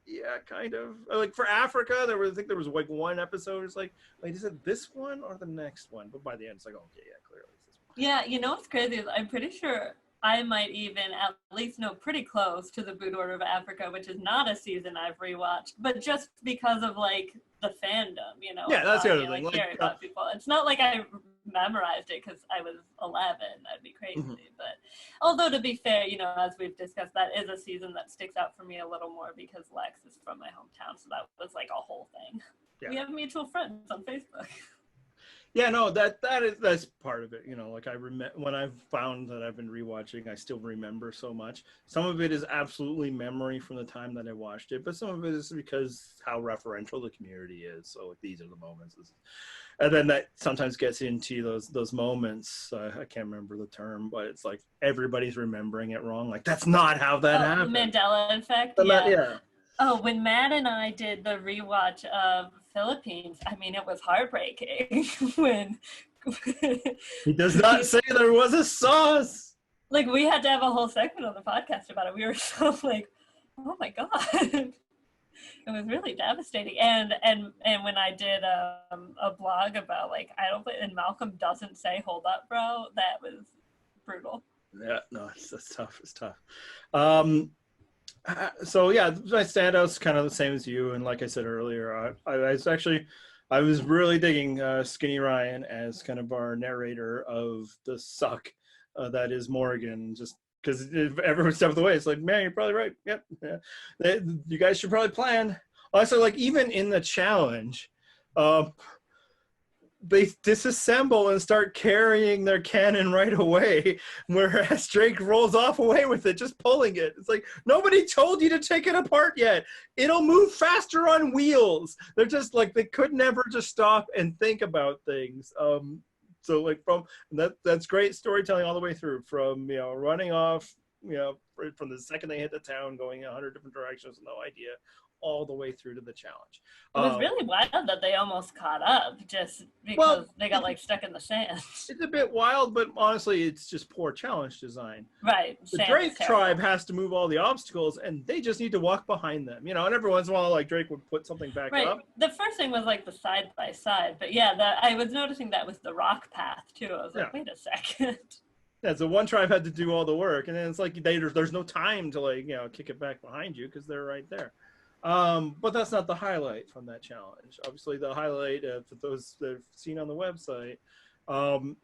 yeah, kind of. Like for Africa, I think there was like one episode. It's like, wait, is it this one or the next one? But by the end, it's like, okay, yeah, clearly it's this one. Yeah, you know what's crazy is I'm pretty sure I might even at least know pretty close to the Boot Order of Africa, which is not a season I've rewatched, but just because of like the fandom, Yeah, that's the other thing. Like, hearing about people. It's not like I memorized it because I was 11. That'd be crazy. Mm-hmm. But although to be fair, as we've discussed, that is a season that sticks out for me a little more because Lex is from my hometown, so that was like a whole thing. Yeah. We have mutual friends on Facebook. Yeah, no, that's part of it. Like I remember when I've found that I've been rewatching, I still remember so much. Some of it is absolutely memory from the time that I watched it, but some of it is because how referential the community is. So like, these are the moments, and then that sometimes gets into those moments. I can't remember the term, but it's like everybody's remembering it wrong. Like that's not how that happened. The Mandela effect. Yeah. Oh, when Matt and I did the rewatch of Philippines, I mean, it was heartbreaking when he does not say there was a sauce. Like we had to have a whole segment on the podcast about it. We were so like, oh my God. It was really devastating. And when I did a blog about like, and Malcolm doesn't say, hold up, bro, that was brutal. Yeah, no, it's tough. It's tough. So yeah, my standouts kind of the same as you, and like I said earlier, I was really digging Skinny Ryan as kind of our narrator of the suck that is Morgan, just because every step of the way, it's like, man, you're probably right. Yep, yeah. You guys should probably plan. Also, like even in the challenge, they disassemble and start carrying their cannon right away, whereas Drake rolls off away with it, just pulling it. It's like, nobody told you to take it apart yet. It'll move faster on wheels. They're just like, they could never just stop and think about things. So like that's great storytelling all the way through, from running off, from the second they hit the town, going 100 different directions, no idea, all the way through to the challenge. It was really wild that they almost caught up just because they got like stuck in the sand. It's a bit wild, but honestly, it's just poor challenge design. Right. The Drake tribe has to move all the obstacles, and they just need to walk behind them. And every once in a while, like Drake would put something back up. The first thing was like the side by side, but yeah, I was noticing that was the rock path too. I was like, wait a second. Yeah, so one tribe had to do all the work, and then it's like there's no time to like kick it back behind you because they're right there. But that's not the highlight from that challenge. Obviously, the highlight for those that have seen on the website. Um,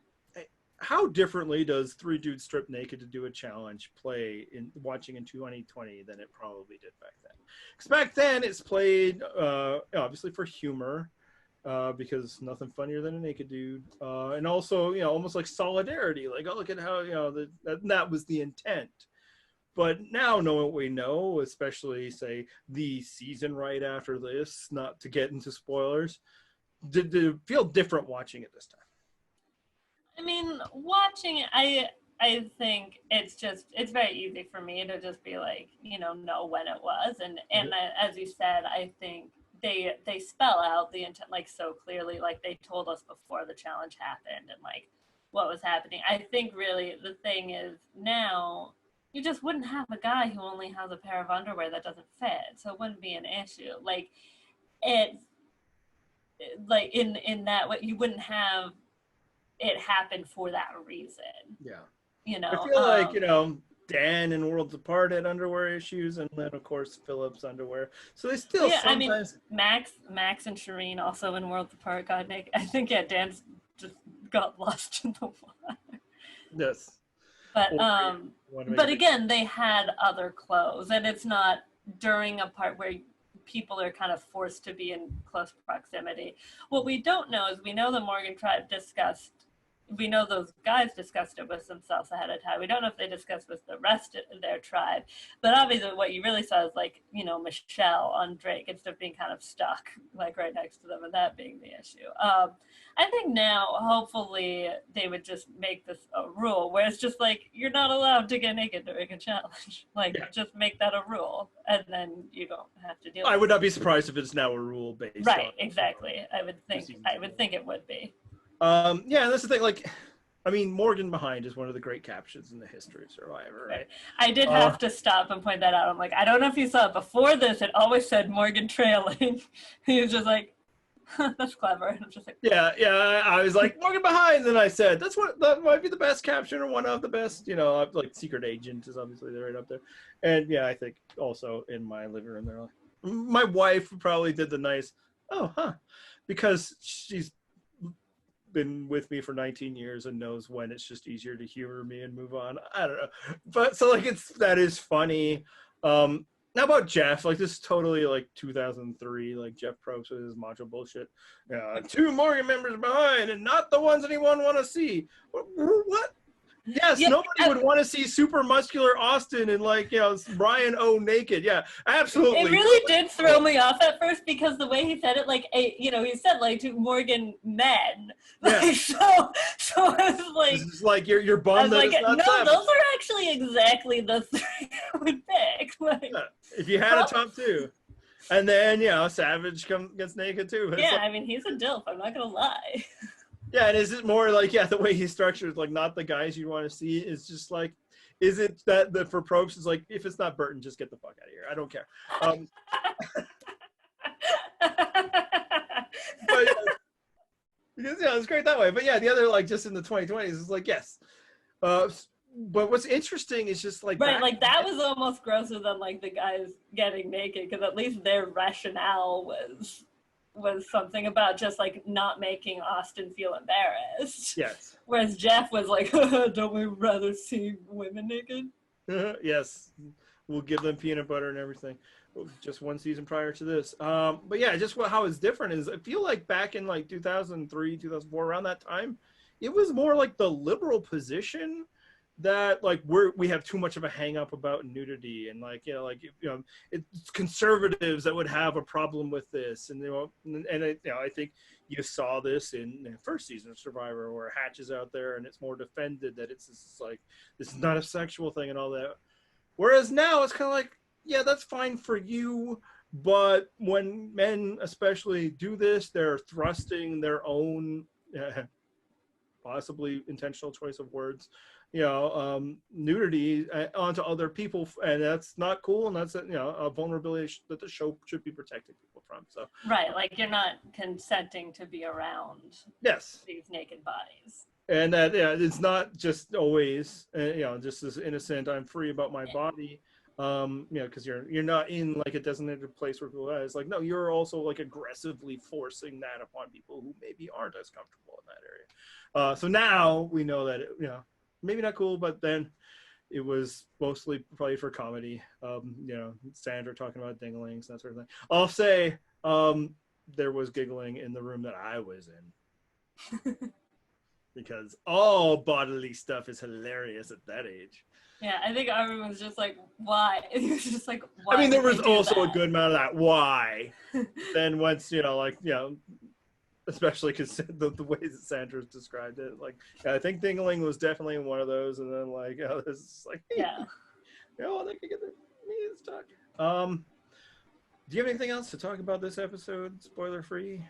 how differently does three dudes stripped naked to do a challenge play in watching in 2020 than it probably did back then? Because back then it's played obviously for humor. Because nothing funnier than a naked dude, and also almost like solidarity, like, oh, look at how that was the intent. But now, knowing what we know, especially say the season right after this, not to get into spoilers, did it feel different watching it this time? I mean, watching it, I think it's very easy for me to just be like, know when it was, and as you said, I think they spell out the intent like so clearly, like they told us before the challenge happened and like what was happening. I think really the thing is now you just wouldn't have a guy who only has a pair of underwear that doesn't fit, so it wouldn't be an issue. Like it's like in that way you wouldn't have it happen for that reason. Yeah. I feel like Dan and Worlds Apart had underwear issues, and then of course Philip's underwear. So they still sometimes. I mean, Max and Shireen also in Worlds Apart got naked. I think Dan's just got lost in the water. Yes. But again, they had other clothes, and it's not during a part where people are kind of forced to be in close proximity. What we don't know is we know the Morgan tribe we know those guys discussed it with themselves ahead of time. We don't know if they discussed with the rest of their tribe, but obviously what you really saw is like, Michelle on Drake instead of being kind of stuck like right next to them and that being the issue. I think now hopefully they would just make this a rule where it's just like, you're not allowed to get naked during a challenge. Like just make that a rule and then you don't have to deal with it. I would not be surprised if it's now a rule based on exactly. I would think it would be. Yeah, that's the thing. Like, I mean, Morgan Behind is one of the great captions in the history of Survivor, right? I did have to stop and point that out. I'm like, I don't know if you saw it before this. It always said Morgan trailing. He was just like, that's clever. And I'm just like, yeah. I was like Morgan Behind, and I said that might be the best caption or one of the best. Like Secret Agent is obviously right up there, and yeah, I think also in my living room there. My wife probably did the nice, because she's been with me for 19 years and knows when it's just easier to humor me and move on. I don't know, but so like that is funny. Now about Jeff, like this is totally like 2003, like Jeff Probst with his macho bullshit. Two Morgan members behind and not the ones anyone want to see. What? Yes, nobody would want to see super muscular Austin and Brian O naked. Yeah, absolutely. It really did throw me off at first because the way he said it, he said like to Morgan men. Like, so I was like, this is like you're bummed that it's not no, Savage. Those are actually exactly the three I would pick. If you had a top two. And then, Savage gets naked too. Yeah, I mean, he's a dilf. I'm not going to lie. Yeah, and is it more like, the way he's structured, like not the guys you want to see? It's just like, is it that for Probst is like, if it's not Burton, just get the fuck out of here. I don't care. But because it's great that way. But yeah, the other just in the 2020s is like, yes. But what's interesting is just like right, that was almost grosser than like the guys getting naked because at least their rationale was something about just like not making Austin feel embarrassed. Yes. Whereas Jeff was like, don't we rather see women naked? Yes. We'll give them peanut butter and everything. Just one season prior to this. But yeah, just how it's different is I feel like back in 2003, 2004, around that time, it was more like the liberal position that we have too much of a hang up about nudity and it's conservatives that would have a problem with this and I think you saw this in the first season of Survivor where Hatch is out there and it's more defended that it's this is not a sexual thing and all that, whereas now it's kind of like, yeah, that's fine for you, but when men especially do this, they're thrusting their own possibly intentional choice of words, nudity onto other people, and that's not cool, and that's a vulnerability that the show should be protecting people from. So right, you're not consenting to be around these naked bodies. And that it's not just always just as innocent. I'm free about my body, because you're not in like a designated place where people are. It's like no, you're also like aggressively forcing that upon people who maybe aren't as comfortable in that area. So now we know that maybe not cool, but then it was mostly probably for comedy. Sandra talking about dinglings, that sort of thing. I'll say there was giggling in the room that I was in. Because all bodily stuff is hilarious at that age. Yeah, I think everyone was just like, why? It was just like, why? I mean, there would was they do also that? a good amount of that. Why? Then once, especially because the ways that Sandra's described it, like, I think dingling was definitely one of those. And then, like, this is like, hey, Yeah. They can get their knees stuck. Do you have anything else to talk about this episode, spoiler free?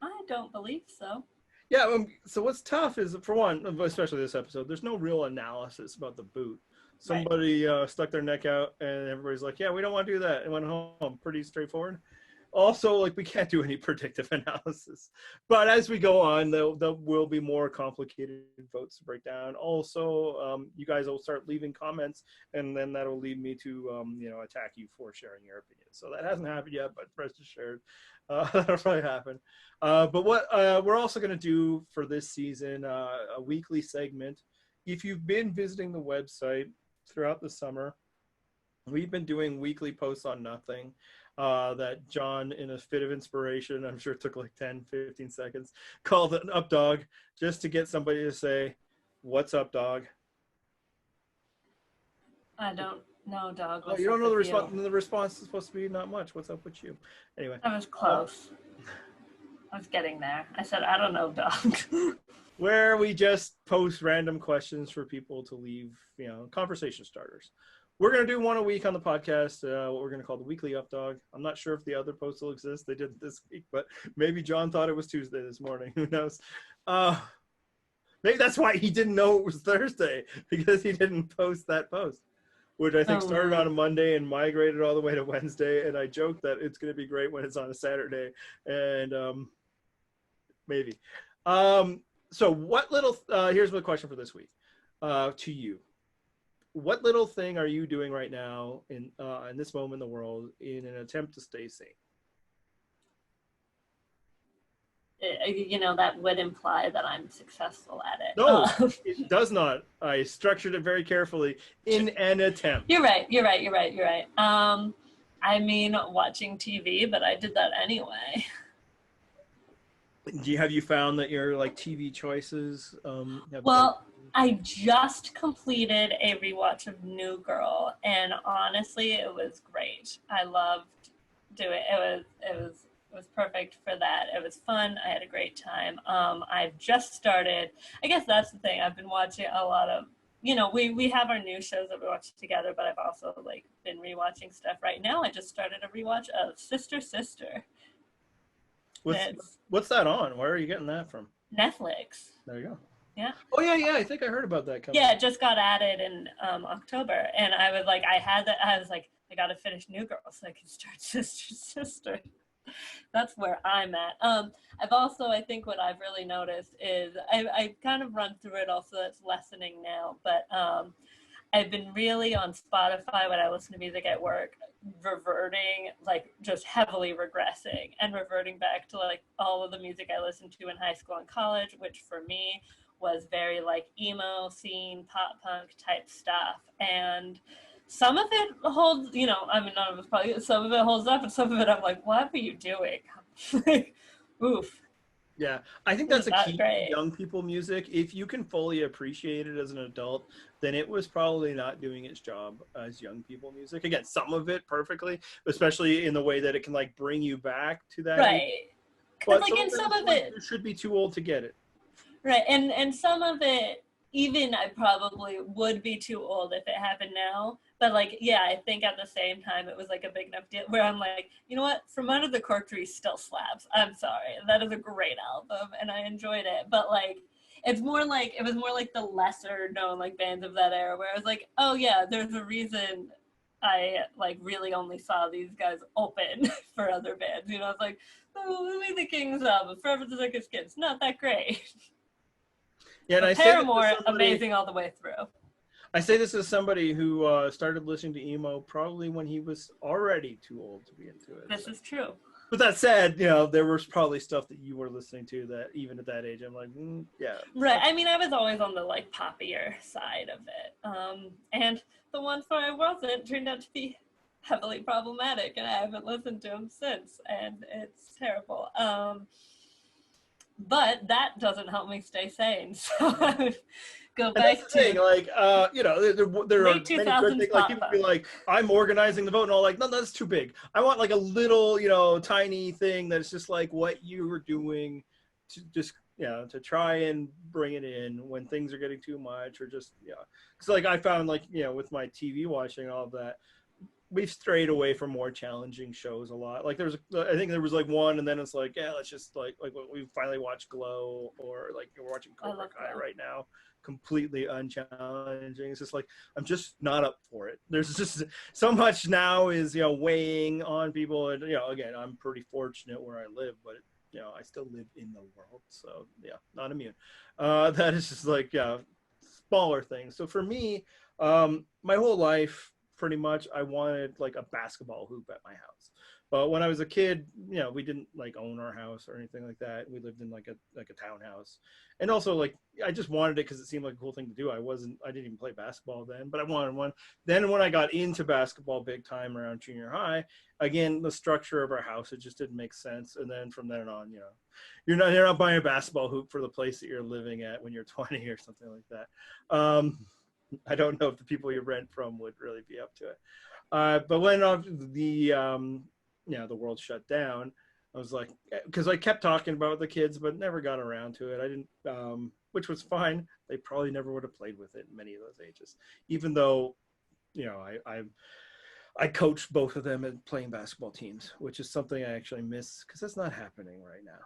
I don't believe so. Yeah, so what's tough is, for one, especially this episode, there's no real analysis about the boot. Somebody stuck their neck out, and everybody's like, yeah, we don't want to do that, and went home. Pretty straightforward. Also, like, we can't do any predictive analysis. But as we go on, there will be more complicated votes to break down. Also, you guys will start leaving comments, and then that'll lead me to, attack you for sharing your opinion. So that hasn't happened yet, but rest assured, that'll probably happen. But what we're also going to do for this season, a weekly segment. If you've been visiting the website throughout the summer, we've been doing weekly posts on nothing. That John, in a fit of inspiration, I'm sure it took like 10, 15 seconds, called an updog just to get somebody to say, "What's up, dog?" I don't know, dog. Oh, you don't know the response. The response is supposed to be not much. What's up with you? Anyway. I was close. I was getting there. I said, I don't know, dog. Where we just post random questions for people to leave, conversation starters. We're going to do one a week on the podcast, what we're going to call the Weekly Updog. I'm not sure if the other posts will exist. They didn't this week, but maybe John thought it was Tuesday this morning. Who knows? Maybe that's why he didn't know it was Thursday, because he didn't post that post, which I think started on a Monday and migrated all the way to Wednesday. And I joked that it's going to be great when it's on a Saturday. And maybe. So what little, here's my question for this week to you. What little thing are you doing right now in this moment in the world in an attempt to stay sane? That would imply that I'm successful at it. No, it does not. I structured it very carefully. In an attempt. You're right. I mean, watching TV, but I did that anyway. Have you found that your TV choices? I just completed a rewatch of New Girl, and honestly, it was great. I loved doing it. It was perfect for that. It was fun. I had a great time. I've just started. I guess that's the thing. I've been watching a lot of. We have our new shows that we watch together, but I've also been rewatching stuff right now. I just started a rewatch of Sister Sister. What's that on? Where are you getting that from? Netflix. There you go. Yeah. Oh yeah. I think I heard about that. Yeah, it just got added in October, and I was like, I got to finish New Girl so I can start Sister Sister. That's where I'm at. I've also, I think what I've really noticed is I kind of run through it also. That's lessening now, but I've been really on Spotify when I listen to music at work, reverting, just heavily regressing and reverting back to all of the music I listened to in high school and college, which for me was very emo, scene, pop punk type stuff. And some of it holds, none of us probably, some of it holds up, and some of it I'm like, what were you doing? Oof. Yeah, I think that's a key to young people music. If you can fully appreciate it as an adult, then it was probably not doing its job as young people music. Again, some of it perfectly, especially in the way that it can bring you back to that. Right. But some of it, you should be too old to get it. Right, and some of it, even I probably would be too old if it happened now. But I think at the same time it was a big enough deal where I'm like, you know what? From Under the Cork Tree still slaps. I'm sorry, that is a great album and I enjoyed it. But it's more it was more the lesser known bands of that era where I was like, oh yeah, there's a reason I really only saw these guys open for other bands. I was like, oh, Louis the King's album, Forever the Circus Kids, not that great. Yeah, and But I say this as Paramore, somebody- amazing all the way through. I say this as somebody who started listening to emo probably when he was already too old to be into it. This is true. But that said, there was probably stuff that you were listening to that even at that age, I'm like, yeah. Right. I mean, I was always on the like poppier side of it. And the ones where I wasn't turned out to be heavily problematic, and I haven't listened to them since, and it's terrible. But that doesn't help me stay sane. So I would go And back that's the thing, to like, there are late many good 2000s things. Like, people be like, I'm organizing the vote, and all like, no, that's too big. I want like a little, tiny thing that's just like what you were doing to just, to try and bring it in when things are getting too much, or just, because like I found like, with my TV watching and all of that, we've strayed away from more challenging shows a lot. Like I think there was like one, and then it's like, yeah, let's just like we finally watched Glow, or like we're watching Cobra Kai right now, completely unchallenging. It's just like, I'm just not up for it. There's just so much now is, weighing on people. And, again, I'm pretty fortunate where I live, but I still live in the world. So yeah, not immune. That is just like, smaller things. So for me, my whole life, pretty much, I wanted like a basketball hoop at my house. But when I was a kid, we didn't like own our house or anything like that. We lived in like a townhouse, and also like I just wanted it because it seemed like a cool thing to do. I didn't even play basketball then, but I wanted one. Then when I got into basketball big time around junior high, again, the structure of our house, it just didn't make sense. And then from then on, you're not buying a basketball hoop for the place that you're living at when you're 20 or something like that. I don't know if the people you rent from would really be up to it. But when the world shut down, I was like, because I kept talking about the kids, but never got around to it. I didn't, which was fine. They probably never would have played with it in many of those ages, even though, I coached both of them at playing basketball teams, which is something I actually miss because that's not happening right now.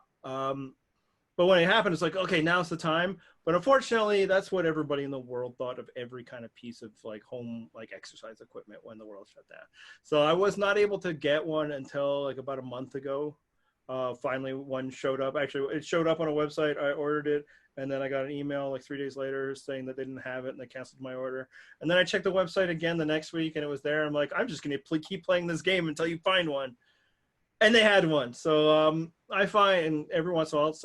But when it happened, it's like, okay, now's the time. But unfortunately, that's what everybody in the world thought of every kind of piece of like home, like exercise equipment when the world shut down. So I was not able to get one until like about a month ago. Finally, one showed up. Actually, it showed up on a website. I ordered it. And then I got an email like 3 days later saying that they didn't have it, and they canceled my order. And then I checked the website again the next week, and it was there. I'm like, I'm just going to keep playing this game until you find one. And they had one. So I find every once in a while,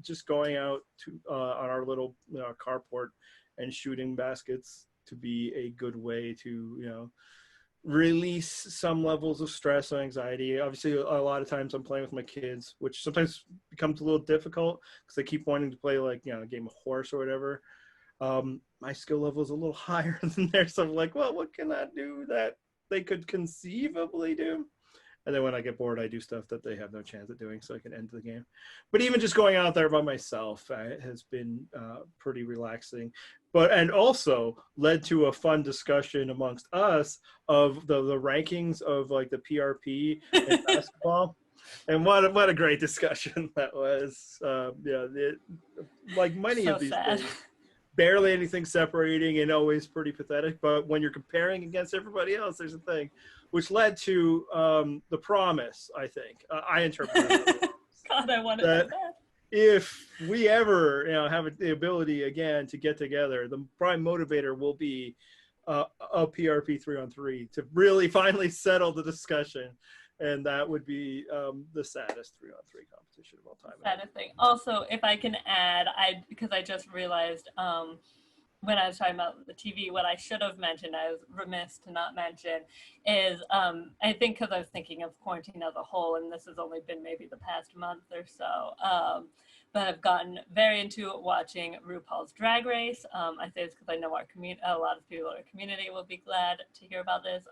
just going out to on our little carport and shooting baskets to be a good way to release some levels of stress and anxiety. Obviously, a lot of times I'm playing with my kids, which sometimes becomes a little difficult because they keep wanting to play like a game of horse or whatever. My skill level is a little higher than theirs, so I'm like, well, what can I do that they could conceivably do? And then when I get bored, I do stuff that they have no chance at doing, so I can end the game. But even just going out there by myself has been pretty relaxing. And also led to a fun discussion amongst us of the rankings of like the PRP in basketball. And what a great discussion that was. Like many So of these sad. things, barely anything separating and always pretty pathetic. But when you're comparing against everybody else, there's a thing. Which led to the promise, I think. I interpret it. God, I want to know that. If we ever have the ability again to get together, the prime motivator will be a PRP 3-on-3 to really finally settle the discussion. And that would be the saddest 3-on-3 competition of all time. Saddest thing. Also, if I can add, because I just realized when I was talking about the TV, what I should have mentioned, I was remiss to not mention, is I think because I was thinking of quarantine as a whole, and this has only been maybe the past month or so, but I've gotten very into watching RuPaul's Drag Race. I say this because I know a lot of people in our community will be glad to hear about this.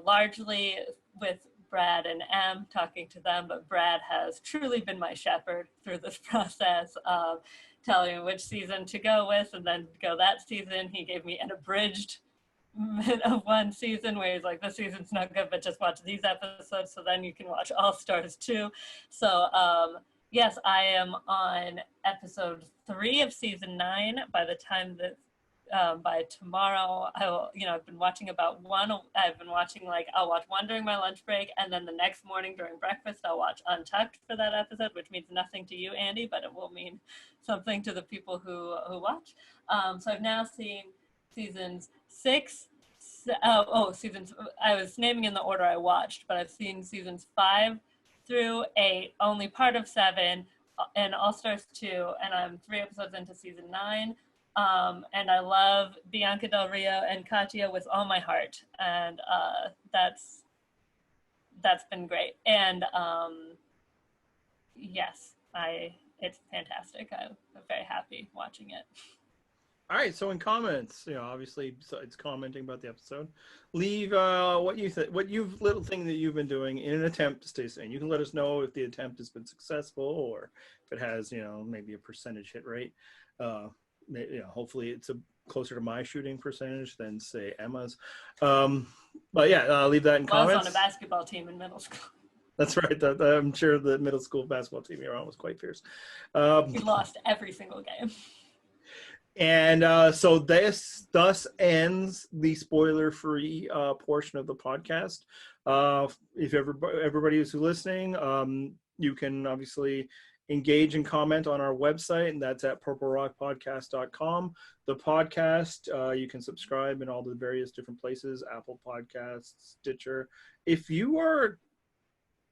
Largely with Brad and Em, talking to them, but Brad has truly been my shepherd through this process of telling me which season to go with, and then go that season. He gave me an abridged of one season where he's like, this season's not good, but just watch these episodes, so then you can watch All Stars too. So yes, I am on episode 3 of season 9 by the time that by tomorrow, I will, I've been watching about one. I've been watching, like, I'll watch one during my lunch break, and then the next morning during breakfast, I'll watch Untucked for that episode, which means nothing to you, Andy, but it will mean something to the people who watch. So I've now seen seasons 6. Seasons. I was naming in the order I watched, but I've seen seasons 5 through 8, only part of 7, and All Stars 2, and I'm 3 episodes into season 9. And I love Bianca Del Rio and Katya with all my heart, and that's been great. And yes, it's fantastic. I'm very happy watching it. All right, so in comments, obviously besides commenting about the episode, leave what you think, little thing that you've been doing in an attempt to stay sane. You can let us know if the attempt has been successful, or if it has, maybe a percentage hit rate. Hopefully it's closer to my shooting percentage than, say, Emma's. But yeah, leave that in comments. I was on a basketball team in middle school. That's right. I'm sure the middle school basketball team you're on was quite fierce. We lost every single game. And so this thus ends the spoiler-free portion of the podcast. If everybody who's listening, you can obviously engage and comment on our website, and that's at purplerockpodcast.com. The podcast, you can subscribe in all the various different places, Apple Podcasts, Stitcher. If you are a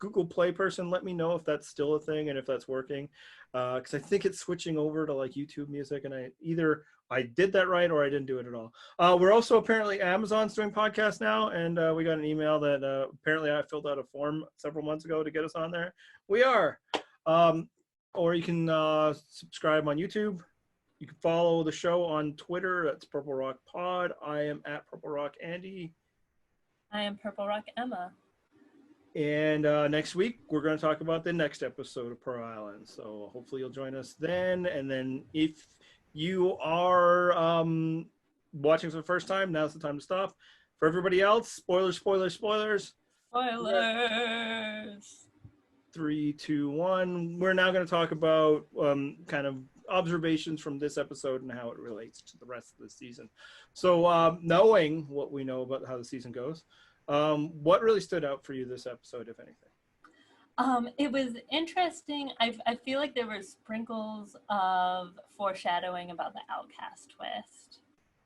Google Play person, let me know if that's still a thing and if that's working, because I think it's switching over to like YouTube Music, and I did that right or I didn't do it at all. We're also apparently Amazon's doing podcasts now, and we got an email that apparently I filled out a form several months ago to get us on there. We are. Or you can subscribe on YouTube. You can follow the show on Twitter. That's Purple Rock Pod. I am at Purple Rock Andy. I am Purple Rock Emma. And next week, we're going to talk about the next episode of Pearl Island. So hopefully you'll join us then. And then if you are watching for the first time, now's the time to stop. For everybody else, spoilers. Spoilers. 3, 2, 1. We're now going to talk about kind of observations from this episode and how it relates to the rest of the season. So knowing what we know about how the season goes, what really stood out for you this episode, if anything? It was interesting. I feel like there were sprinkles of foreshadowing about the Outcast twist.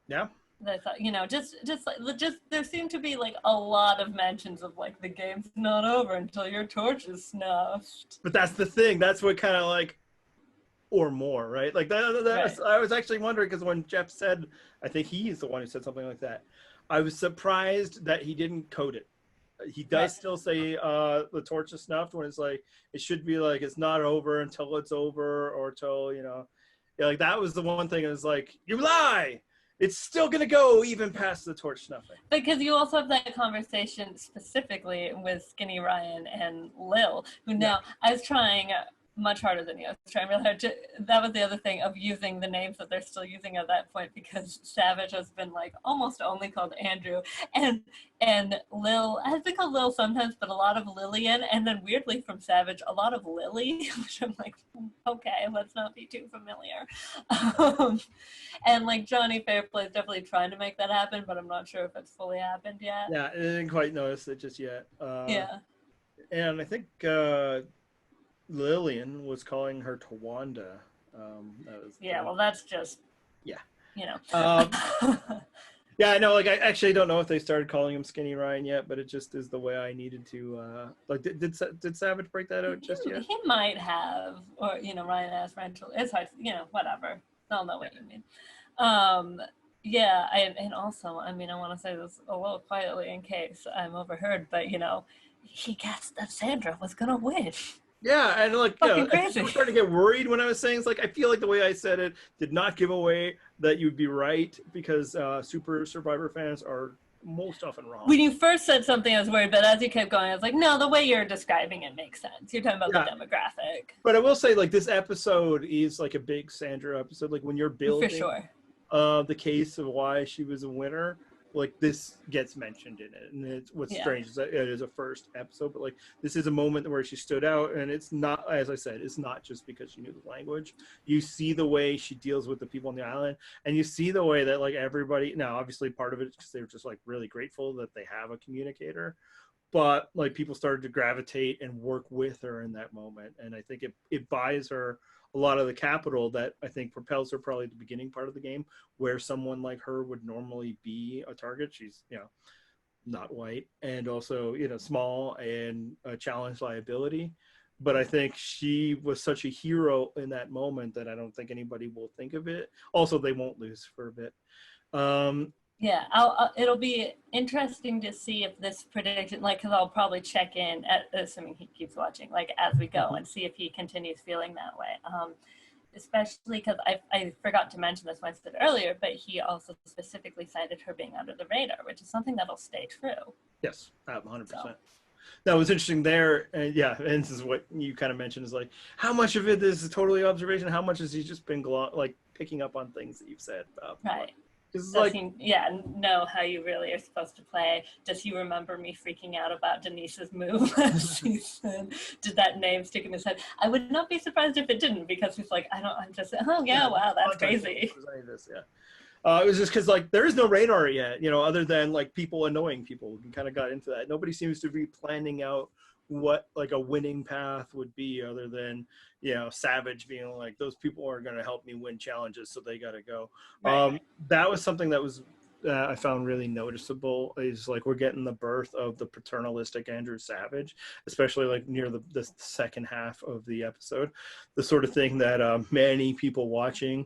Yeah. I thought, just there seemed to be like a lot of mentions of like the game's not over until your torch is snuffed. But that's the thing. That's what kind of like, or more, right? Like that. Right. I was actually wondering, because when Jeff said, I think he's the one who said something like that, I was surprised that he didn't code it. He does still say the torch is snuffed, when it's like, it should be like, it's not over until it's over, or till, like that was the one thing. It was like, you lie. It's still going to go even past the torch snuffing. Because you also have that conversation specifically with Skinny Ryan and Lil, who now, I was trying much harder than you. I was trying really hard to, that was the other thing of using the names that they're still using at that point, because Savage has been like almost only called Andrew, and Lil has been called Lil sometimes, but a lot of Lillian, and then weirdly from Savage a lot of Lily, which I'm like, okay, let's not be too familiar. And like Johnny Fairplay is definitely trying to make that happen, but I'm not sure if it's fully happened yet. Yeah, I didn't quite notice it just yet. Yeah. And I think Lillian was calling her Tawanda. Well, that's just, yeah. Yeah, I know. Like, I actually don't know if they started calling him Skinny Ryan yet, but it just is the way I needed to. Like, did Savage break that out just yet? He might have, or Ryan asked Rachel. It's hard, whatever. They'll know what you mean. And also, I want to say this a little quietly in case I'm overheard, but he guessed that Sandra was gonna win. Yeah, and like, crazy. I was starting to get worried when I was saying, it's like, I feel like the way I said it did not give away that you'd be right, because Super Survivor fans are most often wrong. When you first said something, I was worried, but as you kept going, I was like, no, the way you're describing it makes sense. You're talking about the demographic. But I will say, like, this episode is like a big Sandra episode. Like, when you're building for sure the case of why she was a winner, like this gets mentioned in it, and it's what's strange is that it is a first episode, but like this is a moment where she stood out, and it's not, as I said, it's not just because she knew the language. You see the way she deals with the people on the island, and you see the way that like everybody, now obviously part of it is because they were just like really grateful that they have a communicator, but like people started to gravitate and work with her in that moment, and I think it buys her a lot of the capital that I think propels her probably at the beginning part of the game, where someone like her would normally be a target. She's, you know, not white, and also, you know, small and a challenge liability. But I think she was such a hero in that moment that I don't think anybody will think of it. Also, they won't lose for a bit. Yeah, it'll be interesting to see if this prediction, like, because I'll probably check in, assuming he keeps watching, like, as we go, and see if he continues feeling that way. Especially because I forgot to mention this when I said earlier, but he also specifically cited her being under the radar, which is something that'll stay true. Yes, 100%. So. That was interesting there, and yeah, and this is what you kind of mentioned, is like, how much of it is totally observation, how much has he just been like picking up on things that you've said about. Right. Does like, he know how you really are supposed to play? Does he remember me freaking out about Denise's move last season? Did that name stick in his head? I would not be surprised if it didn't, because he's like, I'm just, oh yeah, wow, that's crazy. It was just because like there is no radar yet, you know, other than like people annoying people. We kind of got into that. Nobody seems to be planning out what like a winning path would be, other than, you know, Savage being like, those people are going to help me win challenges, so they got to go. Right. That was something that was I found really noticeable, is like we're getting the birth of the paternalistic Andrew Savage, especially like near the second half of the episode, the sort of thing that many people watching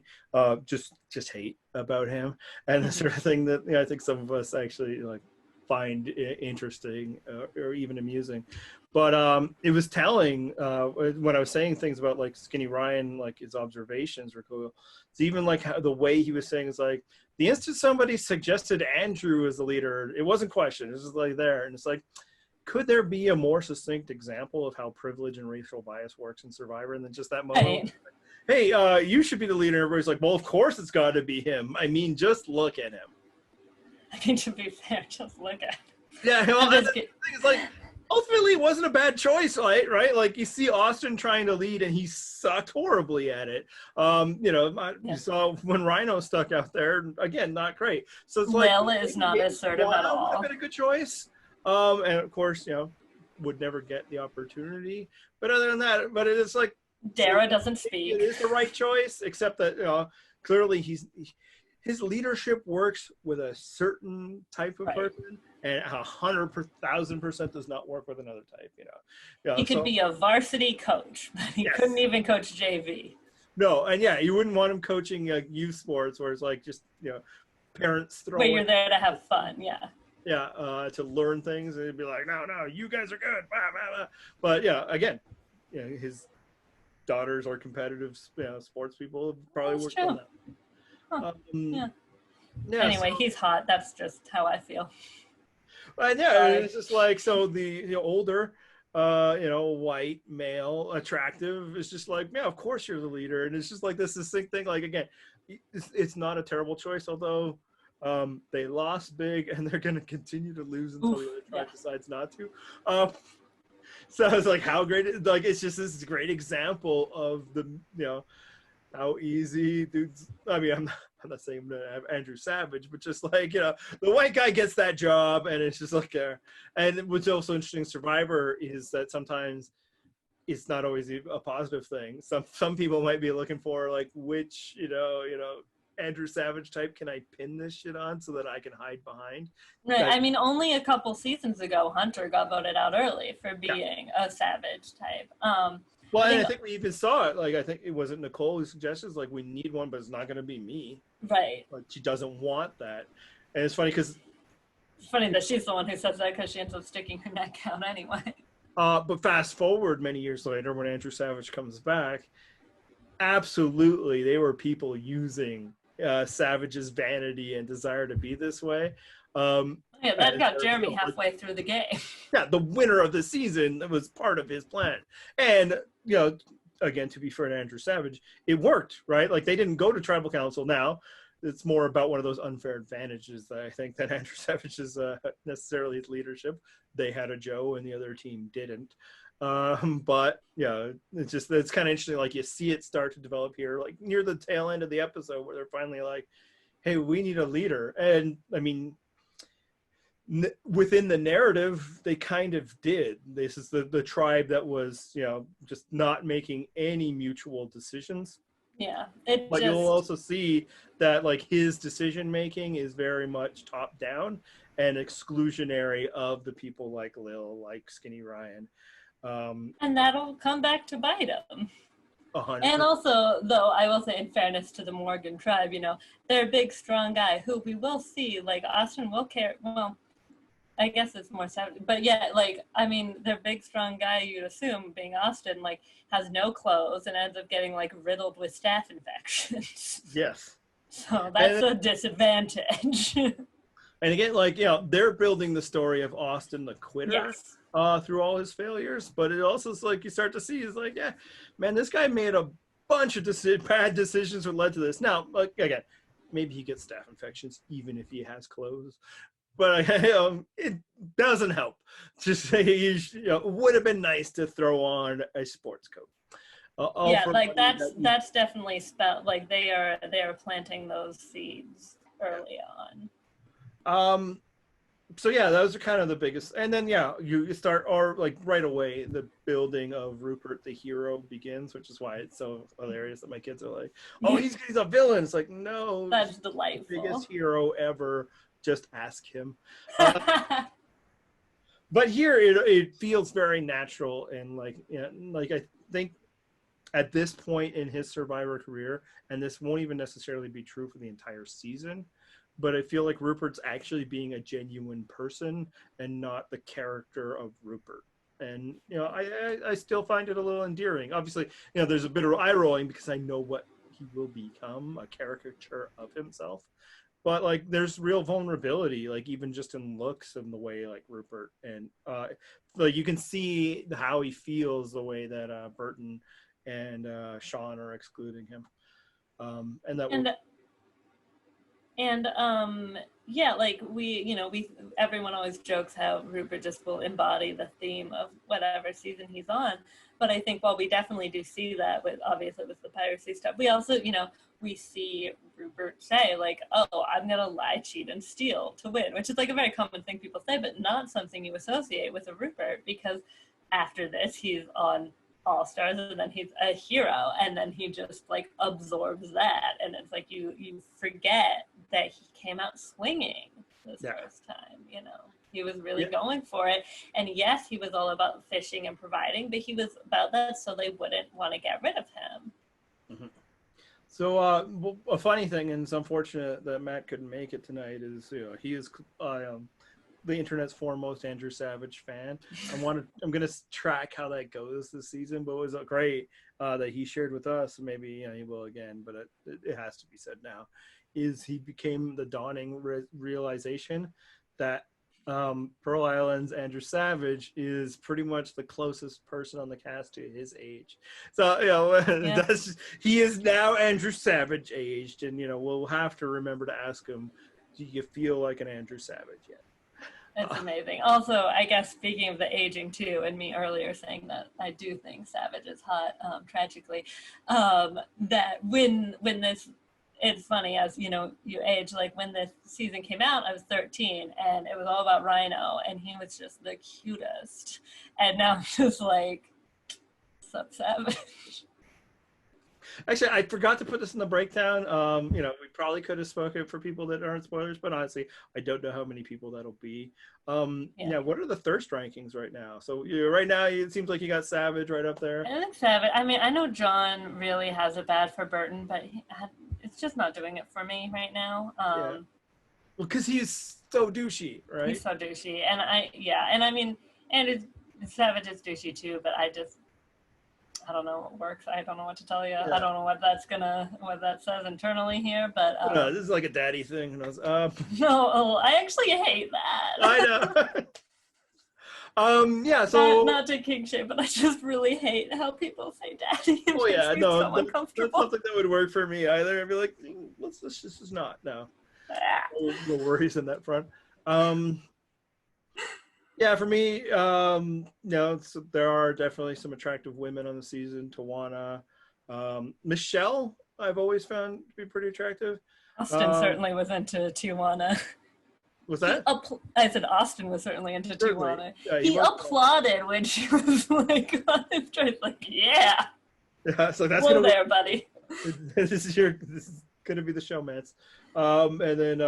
just hate about him, and the sort of thing that, you know, I think some of us actually like find interesting or even amusing. But it was telling when I was saying things about like Skinny Ryan, like his observations were cool. It's even like how the way he was saying is like, the instant somebody suggested Andrew as the leader, it wasn't questioned. It was just like there. And it's like, could there be a more succinct example of how privilege and racial bias works in Survivor than just that moment? Right. Hey, you should be the leader. Everybody's like, well, of course it's got to be him. I mean, just look at him. I mean, to be fair, just look at him. Yeah, well, the thing is, like, ultimately it wasn't a bad choice, right? Like, you see Austin trying to lead, and he sucked horribly at it. You know, you saw when Rhino stuck out there, again, not great. So it's like, Lil is not assertive at all. Would have been a good choice. And of course, you know, would never get the opportunity. But other than that, but it's like, Dara doesn't speak. It is the right choice, except that, you know, clearly his leadership works with a certain type of person, and 100,000% does not work with another type. You know, he could be a varsity coach, but he couldn't even coach JV. No, and yeah, you wouldn't want him coaching youth sports, where it's like just, you know, parents throwing. Where you're there to have fun, to learn things, and it'd be like, no, you guys are good, blah, blah, blah. But yeah, again, you know, his daughters are competitive, you know, sports people, probably worked on that. Huh. Anyway, he's hot. That's just how I feel. And yeah, it's just like, so the older, you know, white male, attractive, is just like, yeah, of course you're the leader, and it's just like this distinct thing. Like, again, it's not a terrible choice, although they lost big, and they're going to continue to lose until the other tribe decides not to. So it's like, how great, like, it's just this great example of the, you know, how easy dudes. I mean, I'm not saying Andrew Savage, but just like, you know, the white guy gets that job, and it's just like, and what's also interesting in Survivor is that sometimes it's not always a positive thing. Some people might be looking for like, which, you know, Andrew Savage type can I pin this shit on so that I can hide behind? Right. I mean, only a couple seasons ago, Hunter got voted out early for being a Savage type. Well, I think we even saw it. Like, I think it wasn't Nicole who suggested, like, we need one, but it's not going to be me. Right. Like, she doesn't want that. And it's funny because... It's funny that she's the one who says that, because she ends up sticking her neck out anyway. But fast forward many years later, when Andrew Savage comes back, absolutely, they were people using Savage's vanity and desire to be this way. Yeah, that got Jeremy halfway through the game. Yeah, the winner of the season was part of his plan. And, you know, again, to be fair to Andrew Savage, it worked, right? Like, they didn't go to tribal council now. it's more about one of those unfair advantages that I think that Andrew Savage is necessarily his leadership. They had a Joe and the other team didn't. But yeah, it's kind of interesting. Like you see it start to develop here, like near the tail end of the episode where they're finally like, hey, we need a leader. And I mean, within the narrative, they kind of did. This is the tribe that was, just not making any mutual decisions. Yeah. But you'll also see that like his decision making is very much top down and exclusionary of the people like Lil, like Skinny Ryan. And that'll come back to bite him. 100%. And also, though, I will say, in fairness to the Morgan tribe, they're a big, strong guy who we will see, like, Austin will care. Well, I guess it's more savage. But yeah, like, I mean, their big, strong guy, you'd assume, being Austin, like, has no clothes and ends up getting, like, riddled with staph infections. Yes. So that's a disadvantage. And again, like, they're building the story of Austin the quitter. Yes. Through all his failures, but it also is like you start to see is like, yeah, man, this guy made a bunch of bad decisions that led to this. Now, like again, maybe he gets staph infections even if he has clothes, but it doesn't help. Just say it would have been nice to throw on a sports coat. Yeah, like that's definitely like they are planting those seeds early on. So yeah, those are kind of the biggest, and then you start, or like right away the building of Rupert the hero begins, which is why it's so hilarious that my kids are like, oh, he's a villain. It's like, no, that's delightful. The biggest hero ever. Just ask him. But here it feels very natural, and like I think at this point in his Survivor career, and this won't even necessarily be true for the entire season, but I feel like Rupert's actually being a genuine person and not the character of Rupert. And, I still find it a little endearing. Obviously, there's a bit of eye rolling because I know what he will become, a caricature of himself. But, like, there's real vulnerability, like, even just in looks and the way, like, Rupert. And, like, you can see how he feels the way that Burton and Sean are excluding him. Yeah, like everyone always jokes how Rupert just will embody the theme of whatever season he's on. But I think while we definitely do see that with the piracy stuff, we also, we see Rupert say like, oh, I'm going to lie, cheat, and steal to win, which is like a very common thing people say, but not something you associate with a Rupert, because after this, he's on All Stars, and then he's a hero, and then he just like absorbs that, and it's like you forget that he came out swinging this first time. He was really going for it, and yes, he was all about fishing and providing, but he was about that so they wouldn't want to get rid of him. Mm-hmm. So a funny thing, and it's unfortunate that Matt couldn't make it tonight, is he is the internet's foremost Andrew Savage fan. I'm gonna track how that goes this season, but it was great that he shared with us. Maybe he will again, but it has to be said now. Is he became the dawning realization that Pearl Island's Andrew Savage is pretty much the closest person on the cast to his age. So he is now Andrew Savage aged, and we'll have to remember to ask him, do you feel like an Andrew Savage yet? It's amazing. Also, I guess speaking of the aging too, and me earlier saying that I do think Savage is hot, tragically, that when this, it's funny as you age, like when this season came out, I was 13 and it was all about Rhino and he was just the cutest. And now I'm just like, sup Savage. Actually, I forgot to put this in the breakdown. We probably could have spoken for people that aren't spoilers, but honestly, I don't know how many people that'll be. What are the thirst rankings right now? So right now, it seems like you got Savage right up there. I think Savage. I mean, I know John really has it bad for Burton, but it's just not doing it for me right now. Well, because he's so douchey, right? He's so douchey, and Savage is douchey too, but I don't know what works. I don't know what to tell you. I don't know what that says internally here, but no, this is like a daddy thing. No, I actually hate that. I know. Yeah. So not to king shame, but I just really hate how people say daddy. It oh makes yeah, me no, so that's uncomfortable. something that would work for me either. I'd be like, let's just not. No, Ah. no worries in that front. Yeah, for me, no, there are definitely some attractive women on the season. Tawana, Michelle, I've always found to be pretty attractive. Austin certainly was into Tijuana. Was that? I said Austin was certainly into Certainly. Tijuana. Yeah, He applauded when she was like on his choice, like, yeah. Yeah, so that's Whoa gonna there, buddy. this is gonna be the showmance. And then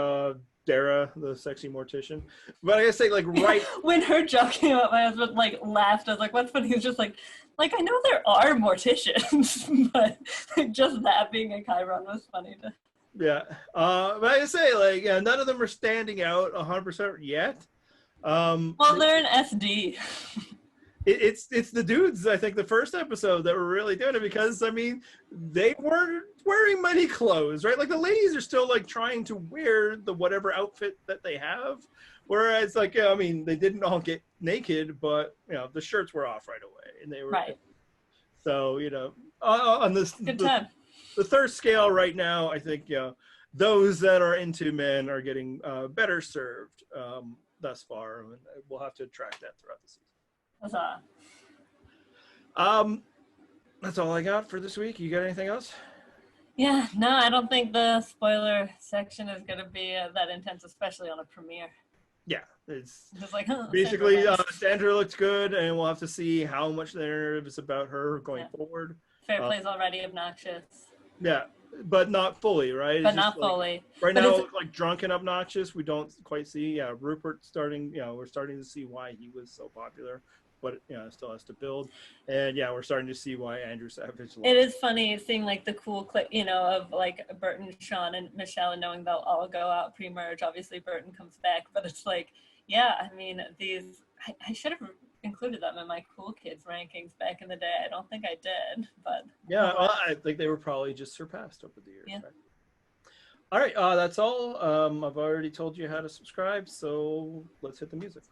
Dara, the sexy mortician. But I gotta say, like, right When her joke came up, my husband like laughed. I was like, "What's funny?" He was just like I know there are morticians, but like, just that being a Chiron was funny to. yeah. But I gotta say, like, yeah, none of them are standing out 100% yet. Well, they're an SD. It's the dudes, I think, the first episode that were really doing it, because I mean they weren't wearing many clothes, right? Like the ladies are still like trying to wear the whatever outfit that they have, whereas like I mean they didn't all get naked, but you know the shirts were off right away and they were Right. So you know on this Good time. the third scale right now, I think those that are into men are getting better served thus far, and we'll have to track that throughout the season. That's all I got for this week. You got anything else? Yeah, no, I don't think the spoiler section is going to be that intense, especially on a premiere. Yeah, it's just like basically Sandra looks good, and we'll have to see how much the narrative is about her going forward. Fair play's already obnoxious. Yeah, but not fully, right? But not fully. Right now, it's like drunk and obnoxious. We don't quite see. Yeah, Rupert starting. We're starting to see why he was so popular. But still has to build, and we're starting to see why Andrew Savage lost. It is funny seeing like the cool clip, of like Burton, Sean, and Michelle, and knowing they'll all go out pre-merge. Obviously, Burton comes back, but it's like, I mean, I should have included them in my cool kids rankings back in the day. I don't think I did, but I think they were probably just surpassed over the years. Yeah. Right? All right, that's all. I've already told you how to subscribe, so let's hit the music.